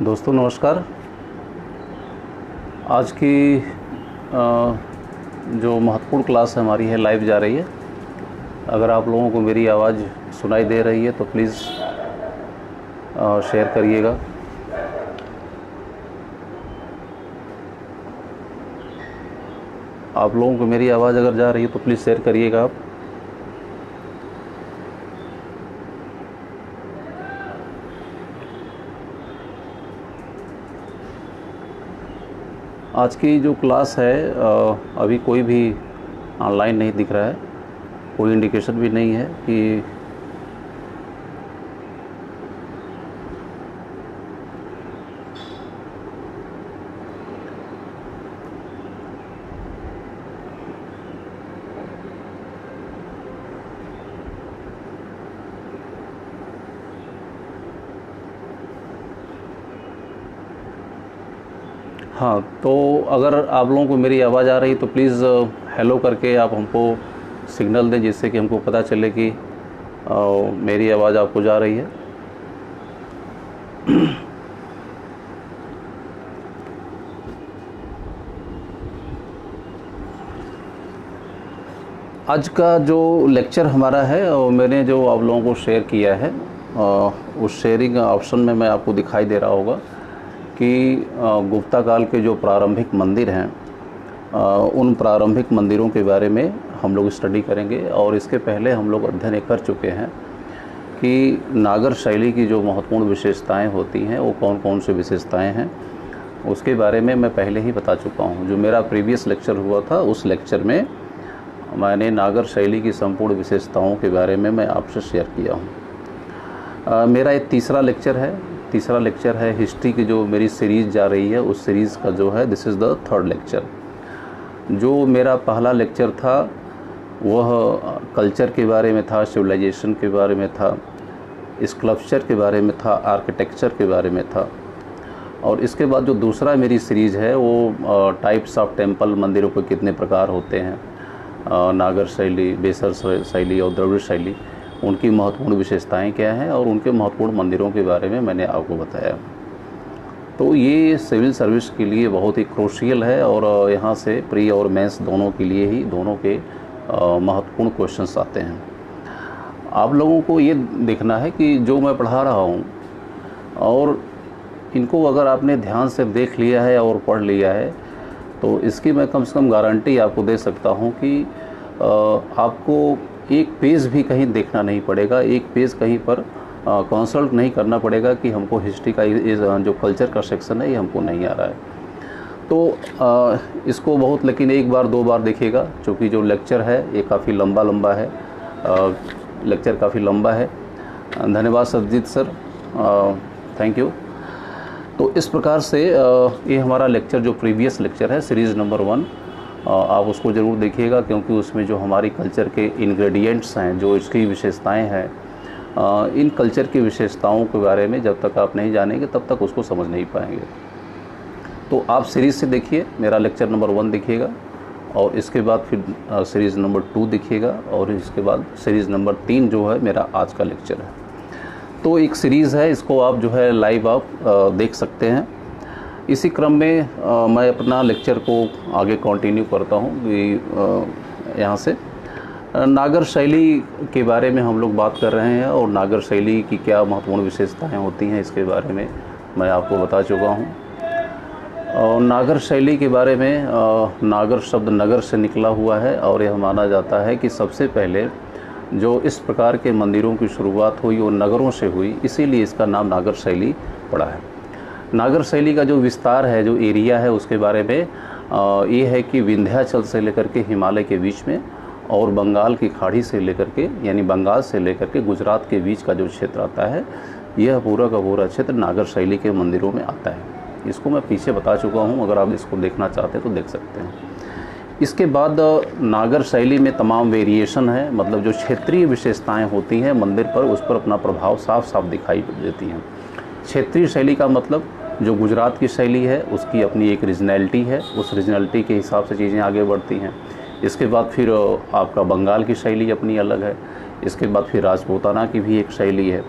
दोस्तों नमस्कार। आज की जो महत्वपूर्ण क्लास है हमारी है लाइव जा रही है। अगर आप लोगों को मेरी आवाज़ सुनाई दे रही है तो प्लीज़ शेयर करिएगा। आप लोगों को मेरी आवाज़ अगर जा रही है तो प्लीज़ शेयर करिएगा आप। आज की जो क्लास है अभी कोई भी ऑनलाइन नहीं दिख रहा है, कोई इंडिकेशन भी नहीं है कि हाँ, तो अगर आप लोगों को मेरी आवाज़ आ रही तो प्लीज़ हेलो करके आप हमको सिग्नल दें, जिससे कि हमको पता चले कि मेरी आवाज़ आपको जा रही है। आज का जो लेक्चर हमारा है और मैंने जो आप लोगों को शेयर किया है उस शेयरिंग ऑप्शन में मैं आपको दिखाई दे रहा होगा कि गुप्ता काल के जो प्रारंभिक मंदिर हैं उन प्रारंभिक मंदिरों के बारे में हम लोग स्टडी करेंगे। और इसके पहले हम लोग अध्ययन कर चुके हैं कि नागर शैली की जो महत्वपूर्ण विशेषताएं होती हैं वो कौन कौन सी विशेषताएं हैं, उसके बारे में मैं पहले ही बता चुका हूं। जो मेरा प्रीवियस लेक्चर हुआ था उस लेक्चर में मैंने नागर शैली की संपूर्ण विशेषताओं के बारे में मैं आपसे शेयर किया हूँ। मेरा एक तीसरा लेक्चर है हिस्ट्री की जो मेरी सीरीज़ जा रही है उस सीरीज़ का जो है this is the third lecture. जो मेरा पहला लेक्चर था वह कल्चर के बारे में था, सिविलाइजेशन के बारे में था, स्कल्पचर के बारे में था, आर्किटेक्चर के बारे में था। और इसके बाद जो दूसरा मेरी सीरीज़ है वो टाइप्स ऑफ टेम्पल, मंदिरों के कितने प्रकार होते हैं, नागर शैली, बेसर शैली और द्रविड़ शैली, उनकी महत्वपूर्ण विशेषताएं क्या हैं और उनके महत्वपूर्ण मंदिरों के बारे में मैंने आपको बताया। तो ये सिविल सर्विस के लिए बहुत ही क्रूशियल है और यहाँ से प्री और मेंस दोनों के लिए ही दोनों के महत्वपूर्ण क्वेश्चंस आते हैं। आप लोगों को ये देखना है कि जो मैं पढ़ा रहा हूँ और इनको अगर आपने ध्यान से देख लिया है और पढ़ लिया है तो इसकी मैं कम से कम गारंटी आपको दे सकता हूँ कि आपको एक पेज भी कहीं देखना नहीं पड़ेगा, एक पेज कहीं पर कंसल्ट नहीं करना पड़ेगा कि हमको हिस्ट्री का जो कल्चर का सेक्शन है ये हमको नहीं आ रहा है। तो इसको बहुत लेकिन एक बार दो बार देखिएगा, क्योंकि जो लेक्चर है ये काफ़ी लंबा है, लेक्चर काफ़ी लंबा है। धन्यवाद सतजीत सर, थैंक यू। तो इस प्रकार से ये हमारा लेक्चर जो प्रीवियस लेक्चर है सीरीज़ नंबर 1, आप उसको ज़रूर देखिएगा, क्योंकि उसमें जो हमारी कल्चर के इंग्रेडिएंट्स हैं, जो इसकी विशेषताएं हैं, इन कल्चर की विशेषताओं के बारे में जब तक आप नहीं जानेंगे तब तक उसको समझ नहीं पाएंगे। तो आप सीरीज़ से देखिए, मेरा लेक्चर नंबर 1 देखिएगा और इसके बाद फिर सीरीज़ नंबर 2 देखिएगा और इसके बाद सीरीज़ नंबर 3 जो है मेरा आज का लेक्चर है। तो एक सीरीज़ है, इसको आप जो है लाइव आप देख सकते हैं। इसी क्रम में मैं अपना लेक्चर को आगे कंटिन्यू करता हूँ कि यहाँ से नागर शैली के बारे में हम लोग बात कर रहे हैं और नागर शैली की क्या महत्वपूर्ण विशेषताएं होती हैं इसके बारे में मैं आपको बता चुका हूँ। और नागर शैली के बारे में नागर शब्द नगर से निकला हुआ है और यह माना जाता है कि सबसे पहले जो इस प्रकार के मंदिरों की शुरुआत हुई वो नगरों से हुई, इसीलिए इसका नाम नागर शैली पड़ा है। नागर शैली का जो विस्तार है, जो एरिया है, उसके बारे में ये है कि विंध्याचल से लेकर के हिमालय के बीच में और बंगाल की खाड़ी से लेकर के यानी बंगाल से लेकर के गुजरात के बीच का जो क्षेत्र आता है, यह पूरा का पूरा क्षेत्र नागर शैली के मंदिरों में आता है। इसको मैं पीछे बता चुका हूँ, अगर आप इसको देखना चाहते हैं तो देख सकते हैं। इसके बाद नागर शैली में तमाम वेरिएशन है, मतलब जो क्षेत्रीय विशेषताएं होती हैं मंदिर पर, उस पर अपना प्रभाव साफ साफ दिखाई देती हैं। क्षेत्रीय शैली का मतलब जो गुजरात की शैली है उसकी अपनी एक रीजनैलिटी है, उस रीजनैलिटी के हिसाब से चीज़ें आगे बढ़ती हैं। इसके बाद फिर आपका बंगाल की शैली अपनी अलग है, इसके बाद फिर राजपूताना की भी एक शैली है।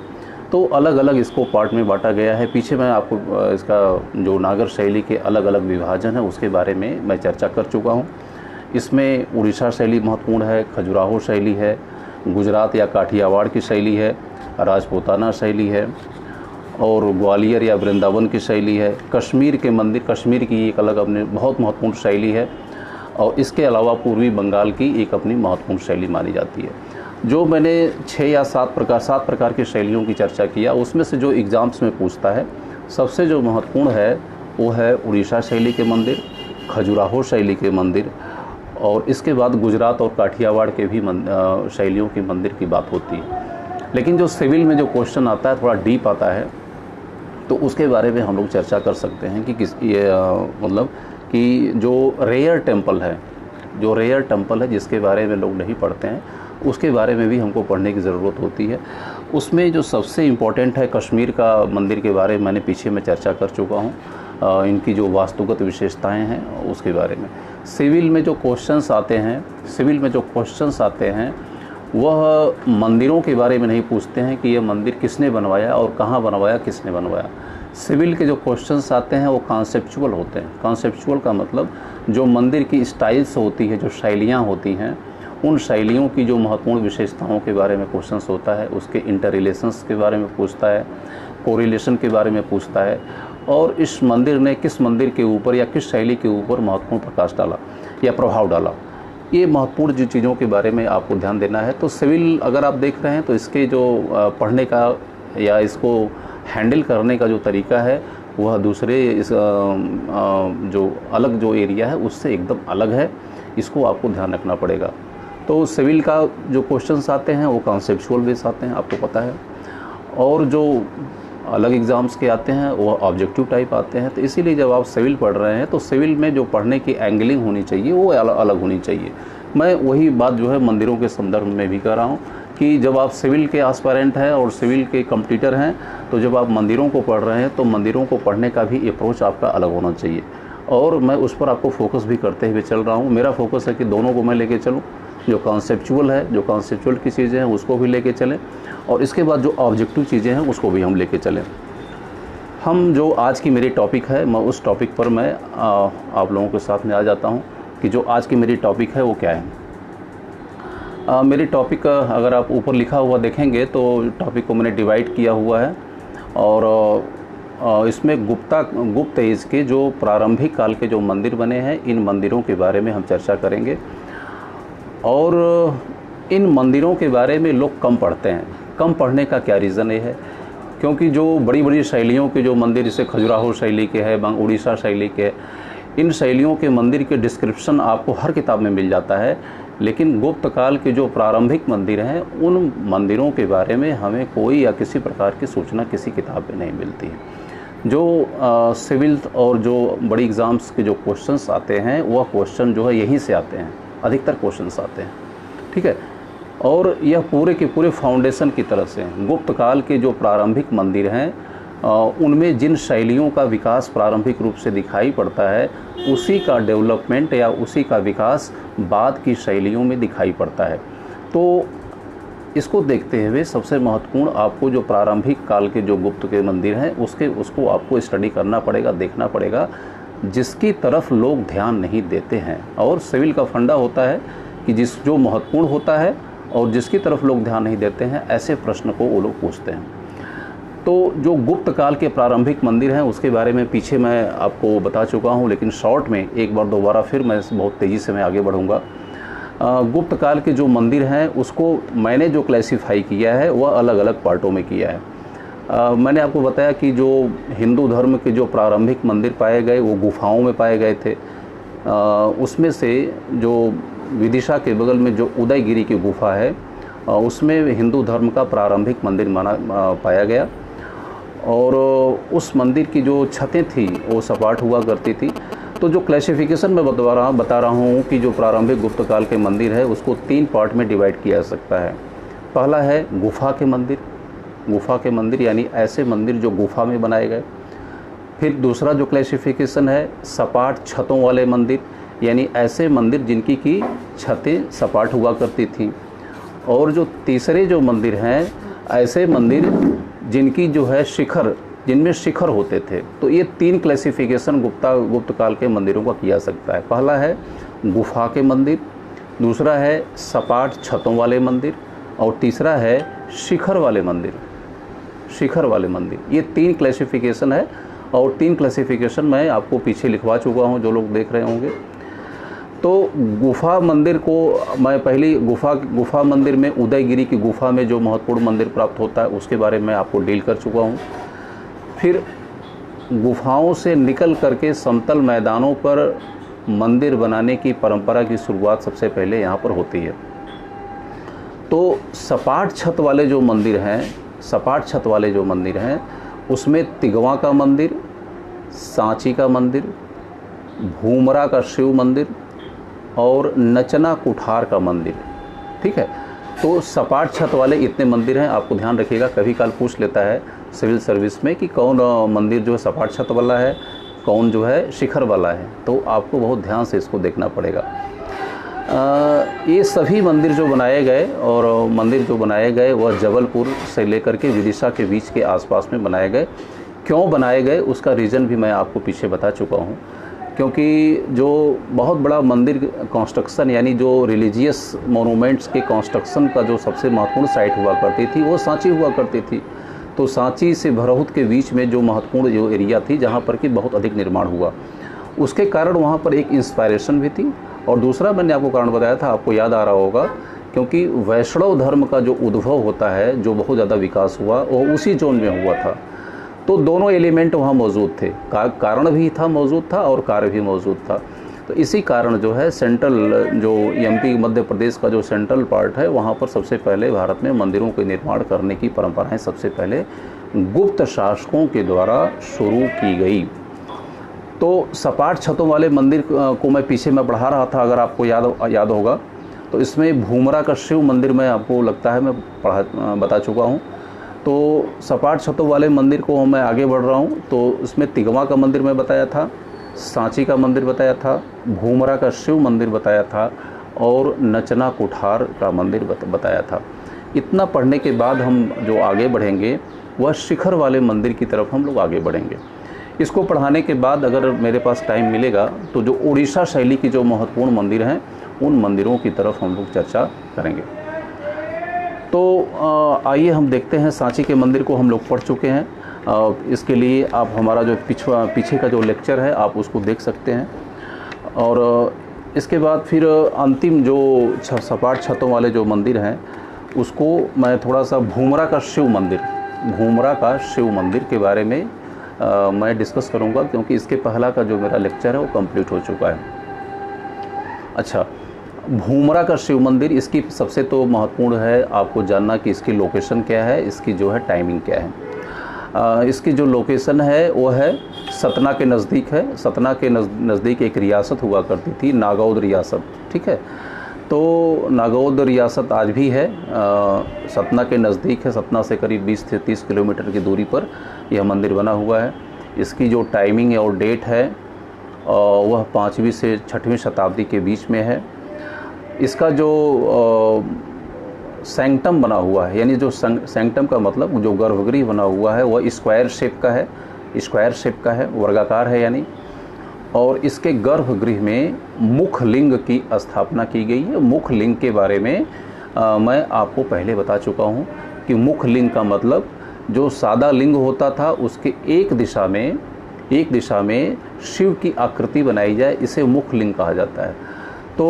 तो अलग अलग इसको पार्ट में बांटा गया है। पीछे मैं आपको इसका जो नागर शैली के अलग अलग विभाजन है उसके बारे में मैं चर्चा कर चुका हूँ। इसमें उड़ीसा शैली महत्वपूर्ण है, खजुराहो शैली है, गुजरात या काठियावाड़ की शैली है, राजपूताना शैली है और ग्वालियर या वृंदावन की शैली है। कश्मीर के मंदिर, कश्मीर की एक अलग अपनी बहुत महत्वपूर्ण शैली है और इसके अलावा पूर्वी बंगाल की एक अपनी महत्वपूर्ण शैली मानी जाती है। जो मैंने 6 या 7 प्रकार की शैलियों की चर्चा किया, उसमें से जो एग्ज़ाम्स में पूछता है सबसे जो महत्वपूर्ण है वो है उड़ीसा शैली के मंदिर, खजुराहो शैली के मंदिर और इसके बाद गुजरात और काठियावाड़ के भी शैलियों के मंदिर की बात होती है। लेकिन जो सिविल में जो क्वेश्चन आता है थोड़ा डीप आता है, तो उसके बारे में हम लोग चर्चा कर सकते हैं कि मतलब कि जो रेयर टेम्पल है जिसके बारे में लोग नहीं पढ़ते हैं, उसके बारे में भी हमको पढ़ने की ज़रूरत होती है। उसमें जो सबसे इम्पोर्टेंट है कश्मीर का मंदिर के बारे में मैंने पीछे में चर्चा कर चुका हूँ, इनकी जो वास्तुगत विशेषताएं हैं उसके बारे में। सिविल में जो क्वेश्चंस आते हैं वह मंदिरों के बारे में नहीं पूछते हैं कि यह मंदिर किसने बनवाया और कहाँ बनवाया, किसने बनवाया। सिविल के जो क्वेश्चंस आते हैं वो कॉन्सेप्चुअल होते हैं। कॉन्सेप्चुअल का मतलब जो मंदिर की स्टाइल्स होती है, जो शैलियाँ होती हैं, उन शैलियों की जो महत्वपूर्ण विशेषताओं के बारे में क्वेश्चंस होता है, उसके इंटररिलेशंस के बारे में पूछता है, कोरिलेशन के बारे में पूछता है और इस मंदिर ने किस मंदिर के ऊपर या किस शैली के ऊपर महत्वपूर्ण प्रकाश डाला या प्रभाव डाला। ये महत्वपूर्ण जो चीज़ों के बारे में आपको ध्यान देना है। तो सिविल अगर आप देख रहे हैं तो इसके जो पढ़ने का या इसको हैंडल करने का जो तरीका है वह दूसरे इस जो अलग जो एरिया है उससे एकदम अलग है, इसको आपको ध्यान रखना पड़ेगा। तो सिविल का जो क्वेश्चंस आते हैं वो कॉन्सेप्चुअल बेस आते हैं, आपको पता है, और जो अलग एग्ज़ाम्स के आते हैं वो ऑब्जेक्टिव टाइप आते हैं। तो इसीलिए जब आप सिविल पढ़ रहे हैं तो सिविल में जो पढ़ने की एंगलिंग होनी चाहिए वो अलग होनी चाहिए। मैं वही बात जो है मंदिरों के संदर्भ में भी कर रहा हूँ कि जब आप सिविल के एस्पायरेंट हैं और सिविल के कम्पटीटर हैं, तो जब आप मंदिरों को पढ़ रहे हैं तो मंदिरों को पढ़ने का भी अप्रोच आपका अलग होना चाहिए। और मैं उस पर आपको फोकस भी करते हुए चल रहा हूँ। मेरा फोकस है कि दोनों को मैं लेके चलूँ, जो कॉन्सेप्चुअल की चीज़ें हैं उसको भी लेके चलें और इसके बाद जो ऑब्जेक्टिव चीज़ें हैं उसको भी हम लेके चलें। हम जो आज की मेरी टॉपिक है, मैं उस टॉपिक पर मैं आप लोगों के साथ में आ जाता हूँ कि जो आज की मेरी टॉपिक है वो क्या है। मेरी टॉपिक अगर आप ऊपर लिखा हुआ देखेंगे तो टॉपिक को मैंने डिवाइड किया हुआ है और इसमें गुप्त एज के जो प्रारंभिक काल के जो मंदिर बने हैं, इन मंदिरों के बारे में हम चर्चा करेंगे। और इन मंदिरों के बारे में लोग कम पढ़ते हैं। कम पढ़ने का क्या रीज़न ये है, क्योंकि जो बड़ी बड़ी शैलियों के जो मंदिर जैसे खजुराहो शैली के है, उड़ीसा शैली के, इन शैलियों के मंदिर के डिस्क्रिप्शन आपको हर किताब में मिल जाता है। लेकिन गुप्त काल के जो प्रारंभिक मंदिर हैं उन मंदिरों के बारे में हमें कोई या किसी प्रकार की सूचना किसी किताब में नहीं मिलती है। जो सिविल और जो बड़ी एग्ज़ाम्स के जो क्वेश्चंस आते हैं वह क्वेश्चन जो है यहीं से आते हैं, अधिकतर क्वेश्चंस आते हैं, ठीक है। और यह पूरे के पूरे फाउंडेशन की तरफ से गुप्त काल के जो प्रारंभिक मंदिर हैं उनमें जिन शैलियों का विकास प्रारंभिक रूप से दिखाई पड़ता है उसी का डेवलपमेंट या उसी का विकास बाद की शैलियों में दिखाई पड़ता है। तो इसको देखते हुए सबसे महत्वपूर्ण आपको जो प्रारंभिक काल के जो गुप्त के मंदिर हैं उसको आपको स्टडी करना पड़ेगा, देखना पड़ेगा, जिसकी तरफ लोग ध्यान नहीं देते हैं। और सिविल का फंडा होता है कि जो महत्वपूर्ण होता है और जिसकी तरफ लोग ध्यान नहीं देते हैं, ऐसे प्रश्न को वो लोग पूछते हैं। तो जो गुप्त काल के प्रारंभिक मंदिर हैं उसके बारे में पीछे मैं आपको बता चुका हूं, लेकिन शॉर्ट में एक बार दोबारा फिर मैं बहुत तेज़ी से मैं आगे बढ़ूंगा। गुप्त काल के जो मंदिर हैं उसको मैंने जो क्लासिफाई किया है वह अलग अलग पार्टों में किया है। मैंने आपको बताया कि जो हिंदू धर्म के जो प्रारंभिक मंदिर पाए गए वो गुफाओं में पाए गए थे। उसमें से जो विदिशा के बगल में जो उदयगिरी की गुफा है उसमें हिंदू धर्म का प्रारंभिक मंदिर पाया गया और उस मंदिर की जो छतें थी वो सपाट हुआ करती थी। तो जो क्लासिफिकेशन मैं बता रहा हूँ कि जो प्रारंभिक गुप्त काल के मंदिर है उसको 3 पार्ट में डिवाइड किया जा सकता है। पहला है गुफा के मंदिर यानी ऐसे मंदिर जो गुफा में बनाए गए। फिर दूसरा जो क्लासिफिकेशन है सपाट छतों वाले मंदिर, यानी ऐसे मंदिर जिनकी की छतें सपाट हुआ करती थीं। और जो तीसरे जो मंदिर हैं ऐसे मंदिर जिनकी जो है शिखर, जिनमें शिखर होते थे। तो ये 3 क्लासिफिकेशन गुप्त काल के मंदिरों का किया सकता है। पहला है गुफा के मंदिर, दूसरा है सपाट छतों वाले मंदिर, और तीसरा है शिखर वाले मंदिर। शिखर वाले मंदिर, ये 3 क्लासिफिकेशन है, और 3 क्लासिफिकेशन मैं आपको पीछे लिखवा चुका हूँ, जो लोग देख रहे होंगे। तो गुफा मंदिर को मैं पहली गुफा मंदिर में उदयगिरी की गुफा में जो महत्वपूर्ण मंदिर प्राप्त होता है उसके बारे में आपको डील कर चुका हूँ। फिर गुफाओं से निकल करके समतल मैदानों पर मंदिर बनाने की परंपरा की शुरुआत सबसे पहले यहाँ पर होती है। तो सपाट छत वाले जो मंदिर हैं, उसमें तिगवा का मंदिर, सांची का मंदिर, भूमरा का शिव मंदिर और नचना कुठार का मंदिर। ठीक है, तो सपाट छत वाले इतने मंदिर हैं। आपको ध्यान रखिएगा, कभी काल पूछ लेता है सिविल सर्विस में कि कौन मंदिर जो है सपाट छत वाला है, कौन जो है शिखर वाला है। तो आपको बहुत ध्यान से इसको देखना पड़ेगा। ये सभी मंदिर जो बनाए गए वह जबलपुर से लेकर के विदिशा के बीच के आसपास में बनाए गए। क्यों बनाए गए उसका रीज़न भी मैं आपको पीछे बता चुका हूँ। क्योंकि जो बहुत बड़ा मंदिर कंस्ट्रक्शन, यानी जो रिलीजियस मोनूमेंट्स के कंस्ट्रक्शन का जो सबसे महत्वपूर्ण साइट हुआ करती थी वो सांची हुआ करती थी। तो सांची से भरहुत के बीच में जो महत्वपूर्ण जो एरिया थी जहाँ पर कि बहुत अधिक निर्माण हुआ, उसके कारण वहाँ पर एक इंस्पायरेशन भी थी। और दूसरा मैंने आपको कारण बताया था, आपको याद आ रहा होगा, क्योंकि वैष्णव धर्म का जो उद्भव होता है, जो बहुत ज़्यादा विकास हुआ, वो उसी जोन में हुआ था। तो दोनों एलिमेंट वहाँ मौजूद थे, कारण भी मौजूद था और कार्य भी मौजूद था। तो इसी कारण जो है सेंट्रल जो एमपी मध्य प्रदेश का जो सेंट्रल पार्ट है, वहाँ पर सबसे पहले भारत में मंदिरों के निर्माण करने की परंपराएं सबसे पहले गुप्त शासकों के द्वारा शुरू की गई। तो सपाट छतों वाले मंदिर को मैं पीछे में पढ़ा रहा था, अगर आपको याद होगा, तो इसमें भूमरा का शिव मंदिर मैं आपको लगता है मैं बता चुका हूँ। तो सपाट छतों वाले मंदिर को मैं आगे बढ़ रहा हूँ। तो इसमें तिगवा का मंदिर मैं बताया था, सांची का मंदिर बताया था, भूमरा का शिव मंदिर बताया था और नचना कुठार का मंदिर बताया था। इतना पढ़ने के बाद हम जो आगे बढ़ेंगे वह शिखर वाले मंदिर की तरफ हम लोग आगे बढ़ेंगे। इसको पढ़ाने के बाद अगर मेरे पास टाइम मिलेगा तो जो उड़ीसा शैली की जो महत्वपूर्ण मंदिर हैं उन मंदिरों की तरफ हम लोग चर्चा करेंगे। तो आइए हम देखते हैं, सांची के मंदिर को हम लोग पढ़ चुके हैं। इसके लिए आप हमारा जो पीछे का जो लेक्चर है आप उसको देख सकते हैं। और इसके बाद फिर अंतिम जो सपाट छतों वाले जो मंदिर हैं उसको मैं थोड़ा सा भूमरा का शिव मंदिर के बारे में मैं डिस्कस करूंगा, क्योंकि इसके पहला का जो मेरा लेक्चर है वो कंप्लीट हो चुका है। अच्छा, भूमरा का शिव मंदिर, इसकी सबसे तो महत्वपूर्ण है आपको जानना कि इसकी लोकेशन क्या है, इसकी जो है टाइमिंग क्या है। इसकी जो लोकेशन है वो है सतना के नज़दीक है। सतना के नज़दीक एक रियासत हुआ करती थी, नागौद रियासत। ठीक है, तो नागौद रियासत आज भी है, सतना के नज़दीक है। सतना से करीब 20 से 30 किलोमीटर की दूरी पर यह मंदिर बना हुआ है। इसकी जो टाइमिंग और डेट है वह 5वीं से 6वीं शताब्दी के बीच में है। इसका जो सैंक्टम बना हुआ है, यानी जो सैंक्टम का मतलब जो गर्भगृह बना हुआ है वह स्क्वायर शेप का है, वर्गाकार है यानी। और इसके गर्भगृह में मुख लिंग की स्थापना की गई है। मुख लिंग के बारे में मैं आपको पहले बता चुका हूँ कि मुख लिंग का मतलब जो सादा लिंग होता था उसके एक दिशा में शिव की आकृति बनाई जाए, इसे मुख लिंग कहा जाता है। तो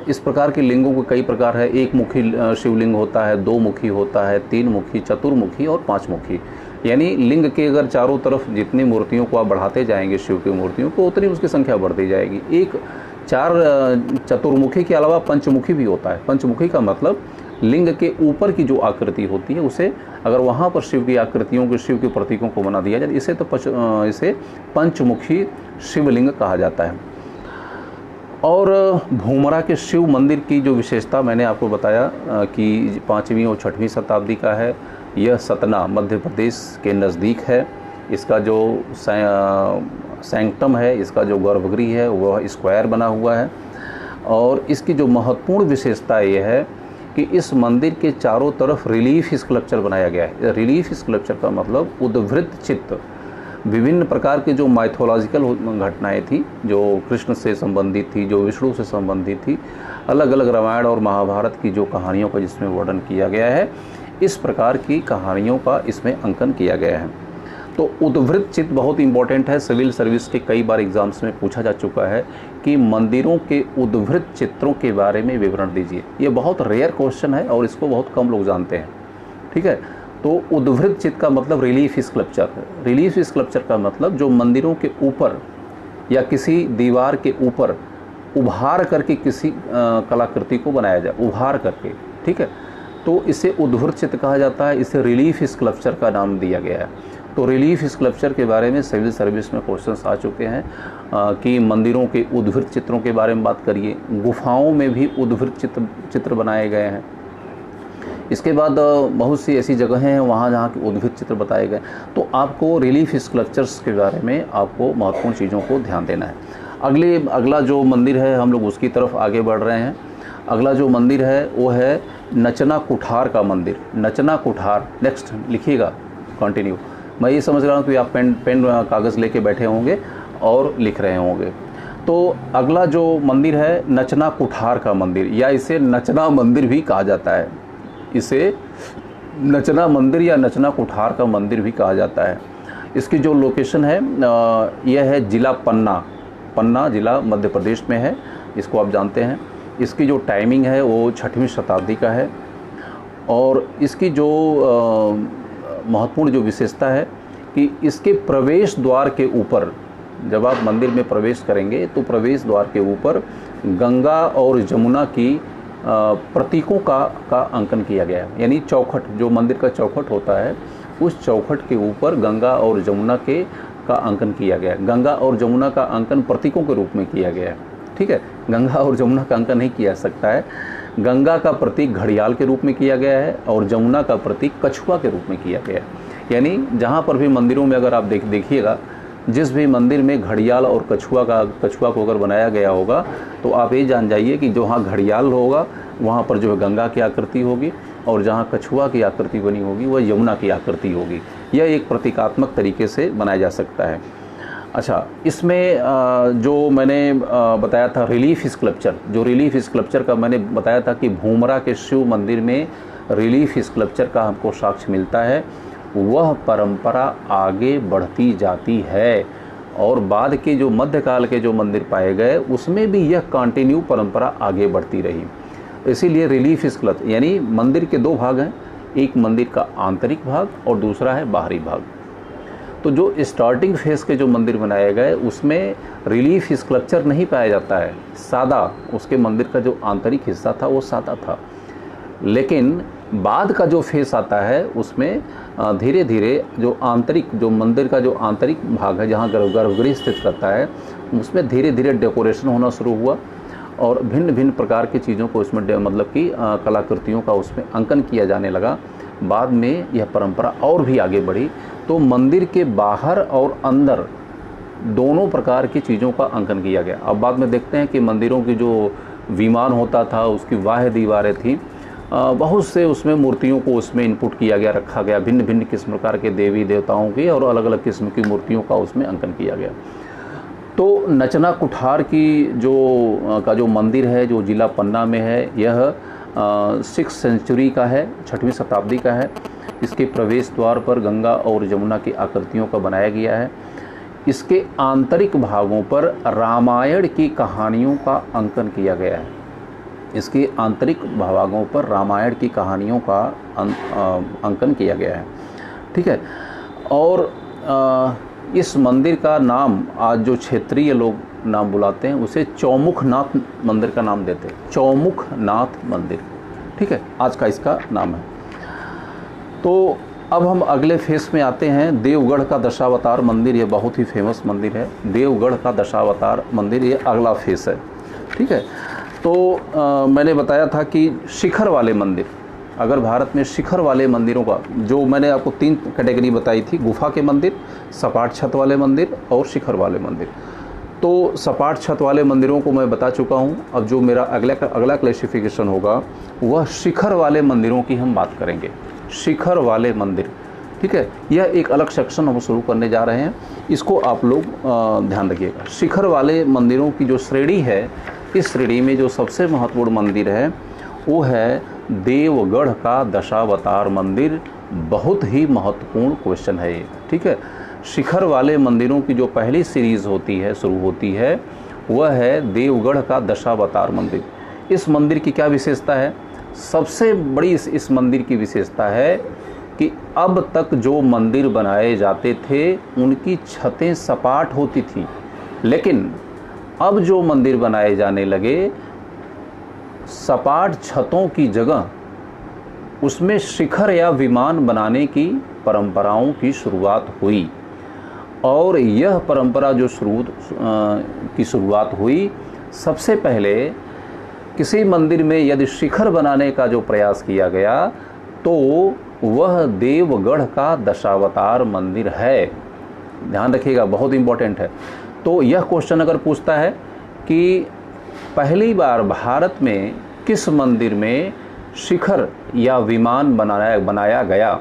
इस प्रकार के लिंगों के कई प्रकार है। एक मुखी शिवलिंग होता है, 2 मुखी होता है, 3 मुखी, चतुर्मुखी और 5 मुखी। यानी लिंग के अगर चारों तरफ जितनी मूर्तियों को आप बढ़ाते जाएंगे, शिव की मूर्तियों को, उतनी उसकी संख्या बढ़ती जाएगी। एक 4 चतुर्मुखी के अलावा पंचमुखी भी होता है। पंचमुखी का मतलब लिंग के ऊपर की जो आकृति होती है उसे अगर वहाँ पर शिव की आकृतियों के, शिव के प्रतीकों को बना दिया जाए, इसे पंचमुखी शिवलिंग कहा जाता है। और भूमरा के शिव मंदिर की जो विशेषता मैंने आपको बताया कि 5वीं और 6वीं शताब्दी का है। यह सतना मध्य प्रदेश के नज़दीक है। इसका जो सैंक्टम है, इसका जो गर्भगृह है वह स्क्वायर बना हुआ है। और इसकी जो महत्वपूर्ण विशेषता ये है कि इस मंदिर के चारों तरफ रिलीफ स्कल्पचर बनाया गया है। रिलीफ स्कल्पचर का मतलब उद्वृत्त चित्त, विभिन्न प्रकार के जो माइथोलॉजिकल घटनाएं थी, जो कृष्ण से संबंधित थी, जो विष्णु से संबंधित थी, अलग अलग रामायण और महाभारत की जो कहानियों का जिसमें वर्णन किया गया है, इस प्रकार की कहानियों का इसमें अंकन किया गया है। तो उद्वृत्त चित्त बहुत इंपॉर्टेंट है। सिविल सर्विस के कई बार एग्जाम्स में पूछा जा चुका है कि मंदिरों के उद्वृत्त चित्रों के बारे में विवरण दीजिए। ये बहुत रेयर क्वेश्चन है और इसको बहुत कम लोग जानते हैं। ठीक है, तो उद्वृत्त चित्त का मतलब रिलीफ स्कल्पचर है। रिलीफ स्कल्पचर का मतलब जो मंदिरों के ऊपर या किसी दीवार के ऊपर उभार करके किसी कलाकृति को बनाया जाए, उभार करके। ठीक है, तो इसे उद्वृत्त चित्त कहा जाता है। इसे रिलीफ स्कल्पचर का नाम दिया गया है। तो रिलीफ स्कल्पचर के बारे में सिविल सर्विस में क्वेश्चंस आ चुके हैं कि मंदिरों के उद्वृत्त चित्रों के बारे में बात करिए। गुफाओं में भी उद्वृत्त चित्र बनाए गए हैं। इसके बाद बहुत सी ऐसी जगहें हैं वहाँ जहाँ के उद्वृत्त चित्र बताए गए। तो आपको रिलीफ स्कल्पचर्स के बारे में आपको महत्वपूर्ण चीज़ों को ध्यान देना है। अगला जो मंदिर है हम लोग उसकी तरफ आगे बढ़ रहे हैं। अगला जो मंदिर है वो है नचना कुठार का मंदिर। नचना कुठार, नेक्स्ट लिखिएगा, कंटिन्यू। मैं ये समझ रहा हूँ कि आप पेन कागज़ लेके बैठे होंगे और लिख रहे होंगे। तो अगला जो मंदिर है नचना कुठार का मंदिर, या इसे नचना मंदिर भी कहा जाता है। इसे नचना मंदिर या नचना कुठार का मंदिर भी कहा जाता है। इसकी जो लोकेशन है यह है जिला पन्ना जिला मध्य प्रदेश में है। इसको आप जानते हैं। इसकी जो टाइमिंग है वो 6वीं शताब्दी का है। और इसकी जो महत्वपूर्ण जो विशेषता है कि इसके प्रवेश द्वार के ऊपर, जब आप मंदिर में प्रवेश करेंगे तो प्रवेश द्वार के ऊपर गंगा और जमुना की प्रतीकों का अंकन किया गया है। यानी चौखट, जो मंदिर का चौखट होता है, उस चौखट के ऊपर गंगा और जमुना का अंकन किया गया है। गंगा और जमुना का अंकन प्रतीकों के रूप में किया गया है। ठीक है, गंगा और जमुना का अंकन नहीं किया सकता है। गंगा का प्रतीक घड़ियाल के रूप में किया गया है और जमुना का प्रतीक कछुआ के रूप में किया गया है। यानी जहाँ पर भी मंदिरों में अगर आप देखिएगा, जिस भी मंदिर में घड़ियाल और कछुआ को अगर बनाया गया होगा तो आप ये जान जाइए कि जहाँ घड़ियाल होगा वहाँ पर जो है गंगा की आकृति होगी, और जहाँ कछुआ की आकृति बनी होगी वह यमुना की आकृति होगी। यह एक प्रतीकात्मक तरीके से बनाया जा सकता है। अच्छा, इसमें जो मैंने बताया था रिलीफ स्कल्पचर, जो रिलीफ स्कल्पचर का मैंने बताया था कि भूमरा के शिव मंदिर में रिलीफ स्कल्पचर का हमको साक्ष्य मिलता है। वह परंपरा आगे बढ़ती जाती है और बाद के जो मध्यकाल के जो मंदिर पाए गए उसमें भी यह कंटिन्यू परंपरा आगे बढ़ती रही। इसीलिए रिलीफ स्कल्पचर यानी मंदिर के दो भाग हैं, एक मंदिर का आंतरिक भाग और दूसरा है बाहरी भाग। तो जो स्टार्टिंग फेज़ के जो मंदिर बनाए गए उसमें रिलीफ स्कल्पचर नहीं पाया जाता है, सादा, उसके मंदिर का जो आंतरिक हिस्सा था वो सादा था। लेकिन बाद का जो फेस आता है उसमें धीरे धीरे जो मंदिर का जो आंतरिक भाग है जहाँ गर्भगृह स्थित करता है उसमें धीरे धीरे डेकोरेशन होना शुरू हुआ और भिन्न भिन्न प्रकार की चीज़ों को उसमें मतलब कि कलाकृतियों का उसमें अंकन किया जाने लगा। बाद में यह परंपरा और भी आगे बढ़ी तो मंदिर के बाहर और अंदर दोनों प्रकार की चीज़ों का अंकन किया गया। अब बाद में देखते हैं कि मंदिरों की जो विमान होता था उसकी बाह्य दीवारें थी, बहुत से उसमें मूर्तियों को उसमें इनपुट किया गया, रखा गया, भिन्न भिन्न किस्म प्रकार के देवी देवताओं की और अलग अलग किस्म की मूर्तियों का उसमें अंकन किया गया। तो नचना कुठार की जो मंदिर है जो जिला पन्ना में है, यह 6th सेंचुरी का है, 6वीं शताब्दी का है। इसके प्रवेश द्वार पर गंगा और जमुना की आकृतियों का बनाया गया है। इसके आंतरिक भागों पर रामायण की कहानियों का अंकन किया गया है। इसके आंतरिक भागों पर रामायण की कहानियों का अंकन किया गया है। ठीक है, और इस मंदिर का नाम आज जो क्षेत्रीय लोग नाम बुलाते हैं उसे चौमुखनाथ मंदिर का नाम देते हैं, चौमुखनाथ मंदिर। ठीक है, आज का इसका नाम है। तो अब हम अगले फेस में आते हैं, देवगढ़ का दशावतार मंदिर। ये बहुत ही फेमस मंदिर है, देवगढ़ का दशावतार मंदिर, ये अगला फेस है। ठीक है, तो मैंने बताया था कि शिखर वाले मंदिर, अगर भारत में शिखर वाले मंदिरों का जो मैंने आपको 3 कैटेगरी बताई थी, गुफा के मंदिर, सपाट छत वाले मंदिर और शिखर वाले मंदिर। तो सपाट छत वाले मंदिरों को मैं बता चुका हूँ। अब जो मेरा अगला क्लासिफिकेशन होगा वह शिखर वाले मंदिरों की हम बात करेंगे। शिखर वाले मंदिर, ठीक है, यह एक अलग सेक्शन हम शुरू करने जा रहे हैं, इसको आप लोग ध्यान रखिएगा। शिखर वाले मंदिरों की जो श्रेणी है, इस श्रेणी में जो सबसे महत्वपूर्ण मंदिर है वो है देवगढ़ का दशावतार मंदिर। बहुत ही महत्वपूर्ण क्वेश्चन है ये, ठीक है। शिखर वाले मंदिरों की जो पहली सीरीज़ होती है, शुरू होती है, वह है देवगढ़ का दशावतार मंदिर। इस मंदिर की क्या विशेषता है? सबसे बड़ी इस मंदिर की विशेषता है कि अब तक जो मंदिर बनाए जाते थे उनकी छतें सपाट होती थी, लेकिन अब जो मंदिर बनाए जाने लगे सपाट छतों की जगह उसमें शिखर या विमान बनाने की परंपराओं की शुरुआत हुई। और यह परंपरा जो शुरुआत हुई, सबसे पहले किसी मंदिर में यदि शिखर बनाने का जो प्रयास किया गया तो वह देवगढ़ का दशावतार मंदिर है। ध्यान रखिएगा, बहुत इम्पोर्टेंट है। तो यह क्वेश्चन अगर पूछता है कि पहली बार भारत में किस मंदिर में शिखर या विमान बनाया गया,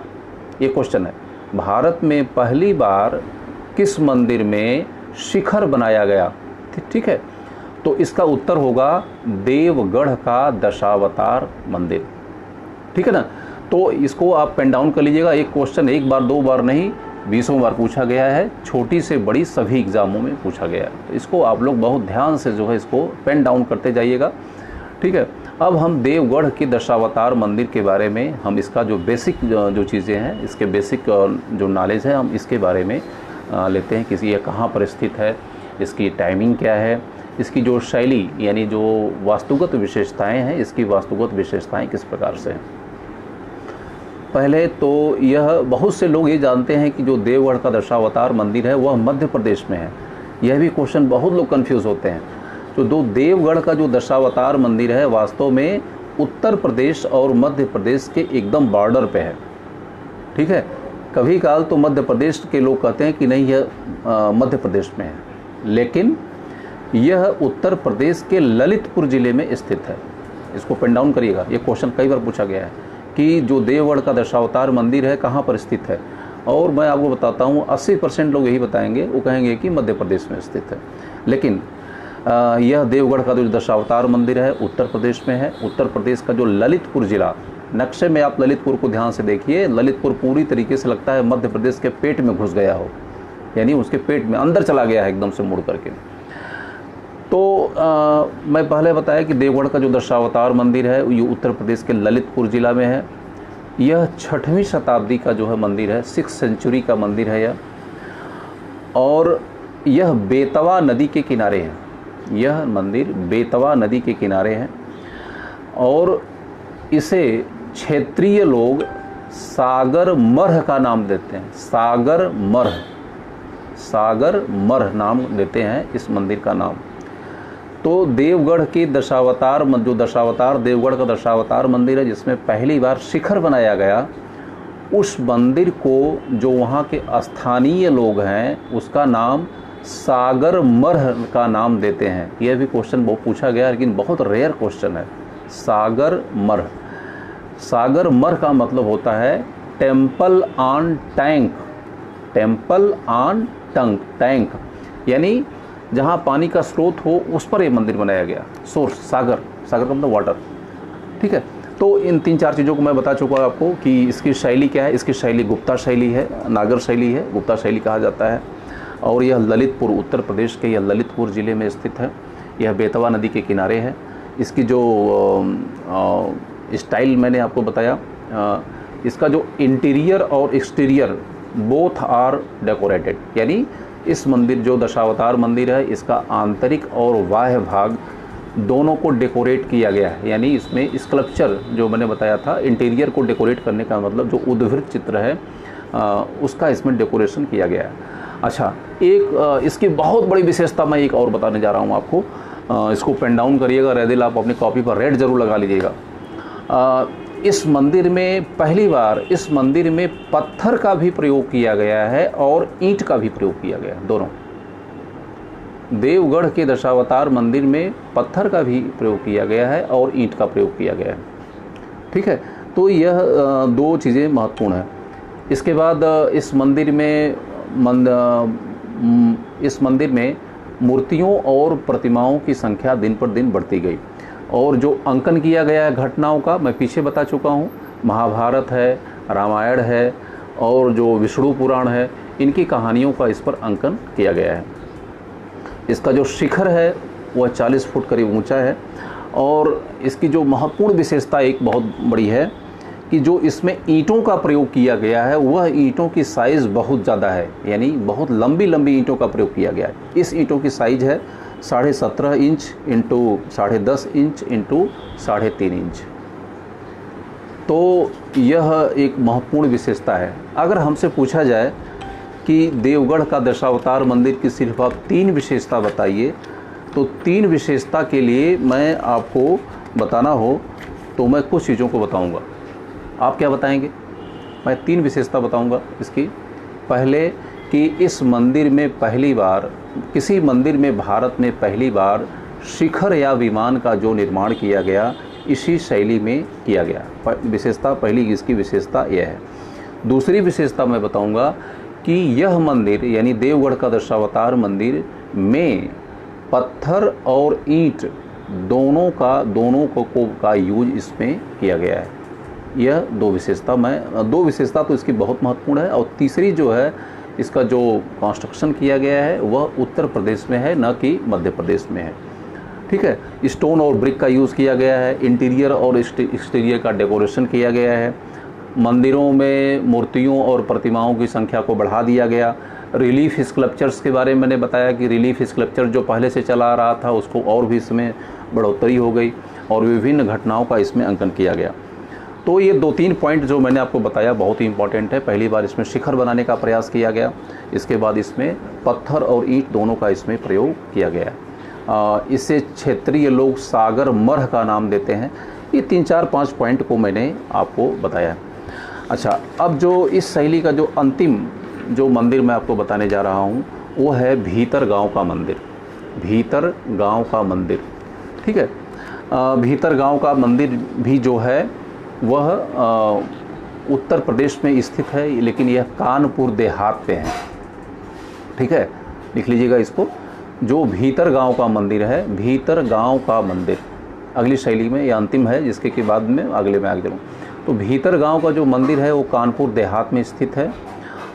ये क्वेश्चन है। भारत में पहली बार किस मंदिर में शिखर बनाया गया, ठीक है, तो इसका उत्तर होगा देवगढ़ का दशावतार मंदिर, ठीक है ना। तो इसको आप पेन डाउन कर लीजिएगा। एक क्वेश्चन एक बार दो बार नहीं, 20 बार पूछा गया है, छोटी से बड़ी सभी एग्जामों में पूछा गया है। तो इसको आप लोग बहुत ध्यान से जो है इसको पेन डाउन करते जाइएगा, ठीक है। अब हम देवगढ़ के दशावतार मंदिर के बारे में, हम इसका जो बेसिक जो चीज़ें हैं, इसके बेसिक जो नॉलेज है, हम इसके बारे में लेते हैं। किसी ये कहाँ पर स्थित है, इसकी टाइमिंग क्या है, इसकी जो शैली यानी जो वास्तुगत विशेषताएं हैं, इसकी वास्तुगत विशेषताएं किस प्रकार से हैं। पहले तो यह बहुत से लोग ये जानते हैं कि जो देवगढ़ का दशावतार मंदिर है वह मध्य प्रदेश में है। यह भी क्वेश्चन बहुत लोग कंफ्यूज होते हैं। तो देवगढ़ का जो दशावतार मंदिर है वास्तव में उत्तर प्रदेश और मध्य प्रदेश के एकदम बॉर्डर पे है, ठीक है। कभी काल तो मध्य प्रदेश के लोग कहते हैं कि नहीं यह मध्य प्रदेश में है, लेकिन यह उत्तर प्रदेश के ललितपुर ज़िले में स्थित है। इसको पेन डाउन करिएगा, ये क्वेश्चन कई बार पूछा गया है कि जो देवगढ़ का दशावतार मंदिर है कहाँ पर स्थित है। और मैं आपको बताता हूँ 80% लोग यही बताएंगे, वो कहेंगे कि मध्य प्रदेश में स्थित है, लेकिन यह देवगढ़ का जो दशावतार मंदिर है उत्तर प्रदेश में है। उत्तर प्रदेश का जो ललितपुर ज़िला, नक्शे में आप ललितपुर को ध्यान से देखिए, ललितपुर पूरी तरीके से लगता है मध्य प्रदेश के पेट में घुस गया हो, यानी उसके पेट में अंदर चला गया है एकदम से मुड़ करके। तो मैं पहले बताया कि देवगढ़ का जो दशावतार मंदिर है ये उत्तर प्रदेश के ललितपुर ज़िला में है। यह 6वीं शताब्दी का जो है मंदिर है, 6th सेंचुरी का मंदिर है यह, और यह बेतवा नदी के किनारे है। यह मंदिर बेतवा नदी के किनारे है और इसे क्षेत्रीय लोग सागर मरह का नाम देते हैं। सागर मरह नाम देते हैं इस मंदिर का नाम। तो देवगढ़ की दशावतार देवगढ़ का दशावतार मंदिर है जिसमें पहली बार शिखर बनाया गया। उस मंदिर को जो वहाँ के स्थानीय लोग हैं उसका नाम सागर मरह का नाम देते हैं। यह भी क्वेश्चन बहुत पूछा गया, लेकिन बहुत रेयर क्वेश्चन है। सागर मरह का मतलब होता है टेम्पल ऑन टैंक, यानी जहाँ पानी का स्रोत हो उस पर यह मंदिर बनाया गया। सोर्स सागर का मतलब वाटर, ठीक है। तो इन 3-4 चीज़ों को मैं बता चुका हूँ आपको कि इसकी शैली क्या है। इसकी शैली गुप्ता शैली है, नागर शैली है, गुप्ता शैली कहा जाता है। और यह ललितपुर, उत्तर प्रदेश के यह ललितपुर ज़िले में स्थित है। यह बेतवा नदी के किनारे है। इसकी जो स्टाइल मैंने आपको बताया, इसका जो इंटीरियर और एक्सटीरियर बोथ आर डेकोरेटेड, यानी इस मंदिर जो दशावतार मंदिर है इसका आंतरिक और बाह्य भाग दोनों को डेकोरेट किया गया है। यानी इसमें स्कल्पचर जो मैंने बताया था, इंटीरियर को डेकोरेट करने का मतलब जो उद्वृत्त चित्र है उसका इसमें डेकोरेशन किया गया है। अच्छा, एक इसकी बहुत बड़ी विशेषता मैं एक और बताने जा रहा हूँ आपको। इसको पेन डाउन करिएगा, रेदिल आप अपनी कॉपी पर रेड ज़रूर लगा लीजिएगा। इस मंदिर में पहली बार इस मंदिर में पत्थर का भी प्रयोग किया गया है और ईंट का भी प्रयोग किया गया है, दोनों। देवगढ़ के दशावतार मंदिर में पत्थर का भी प्रयोग किया गया है और ईंट का प्रयोग किया गया है। ठीक है, तो यह दो चीज़ें महत्वपूर्ण हैं। इसके बाद इस मंदिर में मूर्तियों और प्रतिमाओं की संख्या दिन पर दिन बढ़ती गई, और जो अंकन किया गया है घटनाओं का मैं पीछे बता चुका हूँ। महाभारत है, रामायण है और जो विष्णु पुराण है, इनकी कहानियों का इस पर अंकन किया गया है। इसका जो शिखर है वह 40 फुट करीब ऊंचा है, और इसकी जो महत्वपूर्ण विशेषता एक बहुत बड़ी है कि जो इसमें ईंटों का प्रयोग किया गया है वह ईंटों की साइज़ बहुत ज़्यादा है, यानी बहुत लंबी लंबी ईंटों का प्रयोग किया गया है। इस ईंटों की साइज़ है 17.5 inch into 10.5 inch into 3.5 inch. तो यह एक महत्वपूर्ण विशेषता है। अगर हमसे पूछा जाए कि देवगढ़ का दशावतार मंदिर की सिर्फ आप 3 विशेषता बताइए, तो 3 विशेषता के लिए मैं आपको बताना हो तो मैं कुछ चीज़ों को बताऊंगा। आप क्या बताएंगे? मैं 3 विशेषता बताऊंगा इसकी। पहले कि इस मंदिर में पहली बार, किसी मंदिर में भारत में पहली बार शिखर या विमान का जो निर्माण किया गया इसी शैली में किया गया। विशेषता पहली इसकी विशेषता यह है। दूसरी विशेषता मैं बताऊंगा कि यह मंदिर यानी देवगढ़ का दशावतार मंदिर में पत्थर और ईंट दोनों का यूज इसमें किया गया है। यह दो विशेषता तो इसकी बहुत महत्वपूर्ण है। और तीसरी जो है, इसका जो कंस्ट्रक्शन किया गया है वह उत्तर प्रदेश में है, न कि मध्य प्रदेश में है। ठीक है, स्टोन और ब्रिक का यूज़ किया गया है। इंटीरियर और एक्सटीरियर का डेकोरेशन किया गया है। मंदिरों में मूर्तियों और प्रतिमाओं की संख्या को बढ़ा दिया गया। रिलीफ स्कल्पचर्स के बारे में मैंने बताया कि रिलीफ स्कल्पचर जो पहले से चला आ रहा था उसको और भी इसमें बढ़ोतरी हो गई, और विभिन्न घटनाओं का इसमें अंकन किया गया। तो ये 2-3 पॉइंट जो मैंने आपको बताया बहुत ही इंपॉर्टेंट है। पहली बार इसमें शिखर बनाने का प्रयास किया गया, इसके बाद इसमें पत्थर और ईंट दोनों का इसमें प्रयोग किया गया। इसे क्षेत्रीय लोग सागर मरह का नाम देते हैं। ये 3-4-5 पॉइंट को मैंने आपको बताया। अच्छा, अब जो इस शैली का जो अंतिम जो मंदिर मैं आपको बताने जा रहा हूँ वो है भीतर गांव का मंदिर। भीतर गांव का मंदिर, ठीक है। भीतर गांव का मंदिर भी जो है वह उत्तर प्रदेश में स्थित है, लेकिन यह कानपुर देहात पे है। ठीक है, लिख लीजिएगा इसको। जो भीतर गांव का मंदिर है, भीतर गांव का मंदिर अगली शैली में, यह अंतिम है जिसके के बाद में अगले में आगे चलूँ। तो भीतर गांव का जो मंदिर है वो कानपुर देहात में स्थित है,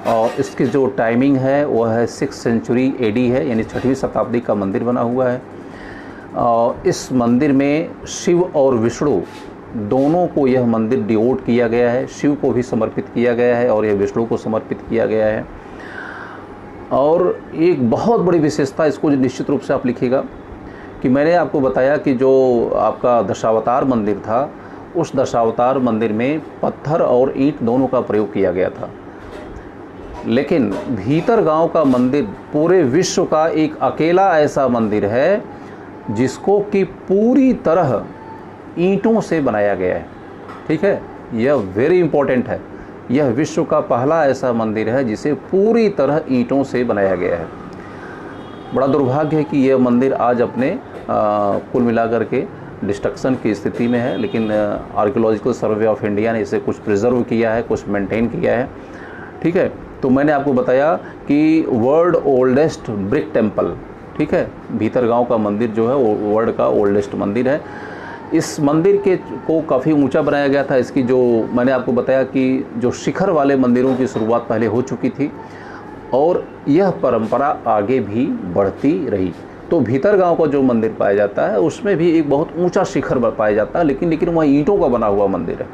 और इसकी जो टाइमिंग है वह है 6th सेंचुरी AD है, यानी 6वीं शताब्दी का मंदिर बना हुआ है। इस मंदिर में शिव और विष्णु दोनों को यह मंदिर डिवोट किया गया है। शिव को भी समर्पित किया गया है और यह विष्णु को समर्पित किया गया है। और एक बहुत बड़ी विशेषता इसको जो निश्चित रूप से आप लिखिएगा कि मैंने आपको बताया कि जो आपका दशावतार मंदिर था, उस दशावतार मंदिर में पत्थर और ईंट दोनों का प्रयोग किया गया था, लेकिन भीतर गांव का मंदिर पूरे विश्व का एक अकेला ऐसा मंदिर है जिसको कि पूरी तरह ईंटों से बनाया गया है। ठीक है, यह वेरी इंपॉर्टेंट है। यह विश्व का पहला ऐसा मंदिर है जिसे पूरी तरह ईंटों से बनाया गया है। बड़ा दुर्भाग्य है कि यह मंदिर आज अपने कुल मिलाकर के डिस्ट्रक्शन की स्थिति में है, लेकिन आर्कियोलॉजिकल सर्वे ऑफ इंडिया ने इसे कुछ प्रिजर्व किया है, कुछ मेंटेन किया है। ठीक है, तो मैंने आपको बताया कि वर्ल्ड ओल्डेस्ट ब्रिक टेम्पल, ठीक है, भीतर गांव का मंदिर जो है वो वर्ल्ड का ओल्डेस्ट मंदिर है। इस मंदिर को काफ़ी ऊंचा बनाया गया था। इसकी जो मैंने आपको बताया कि जो शिखर वाले मंदिरों की शुरुआत पहले हो चुकी थी और यह परंपरा आगे भी बढ़ती रही। तो भीतर गांव का जो मंदिर पाया जाता है उसमें भी एक बहुत ऊंचा शिखर पाया जाता है, लेकिन वह ईंटों का बना हुआ मंदिर है।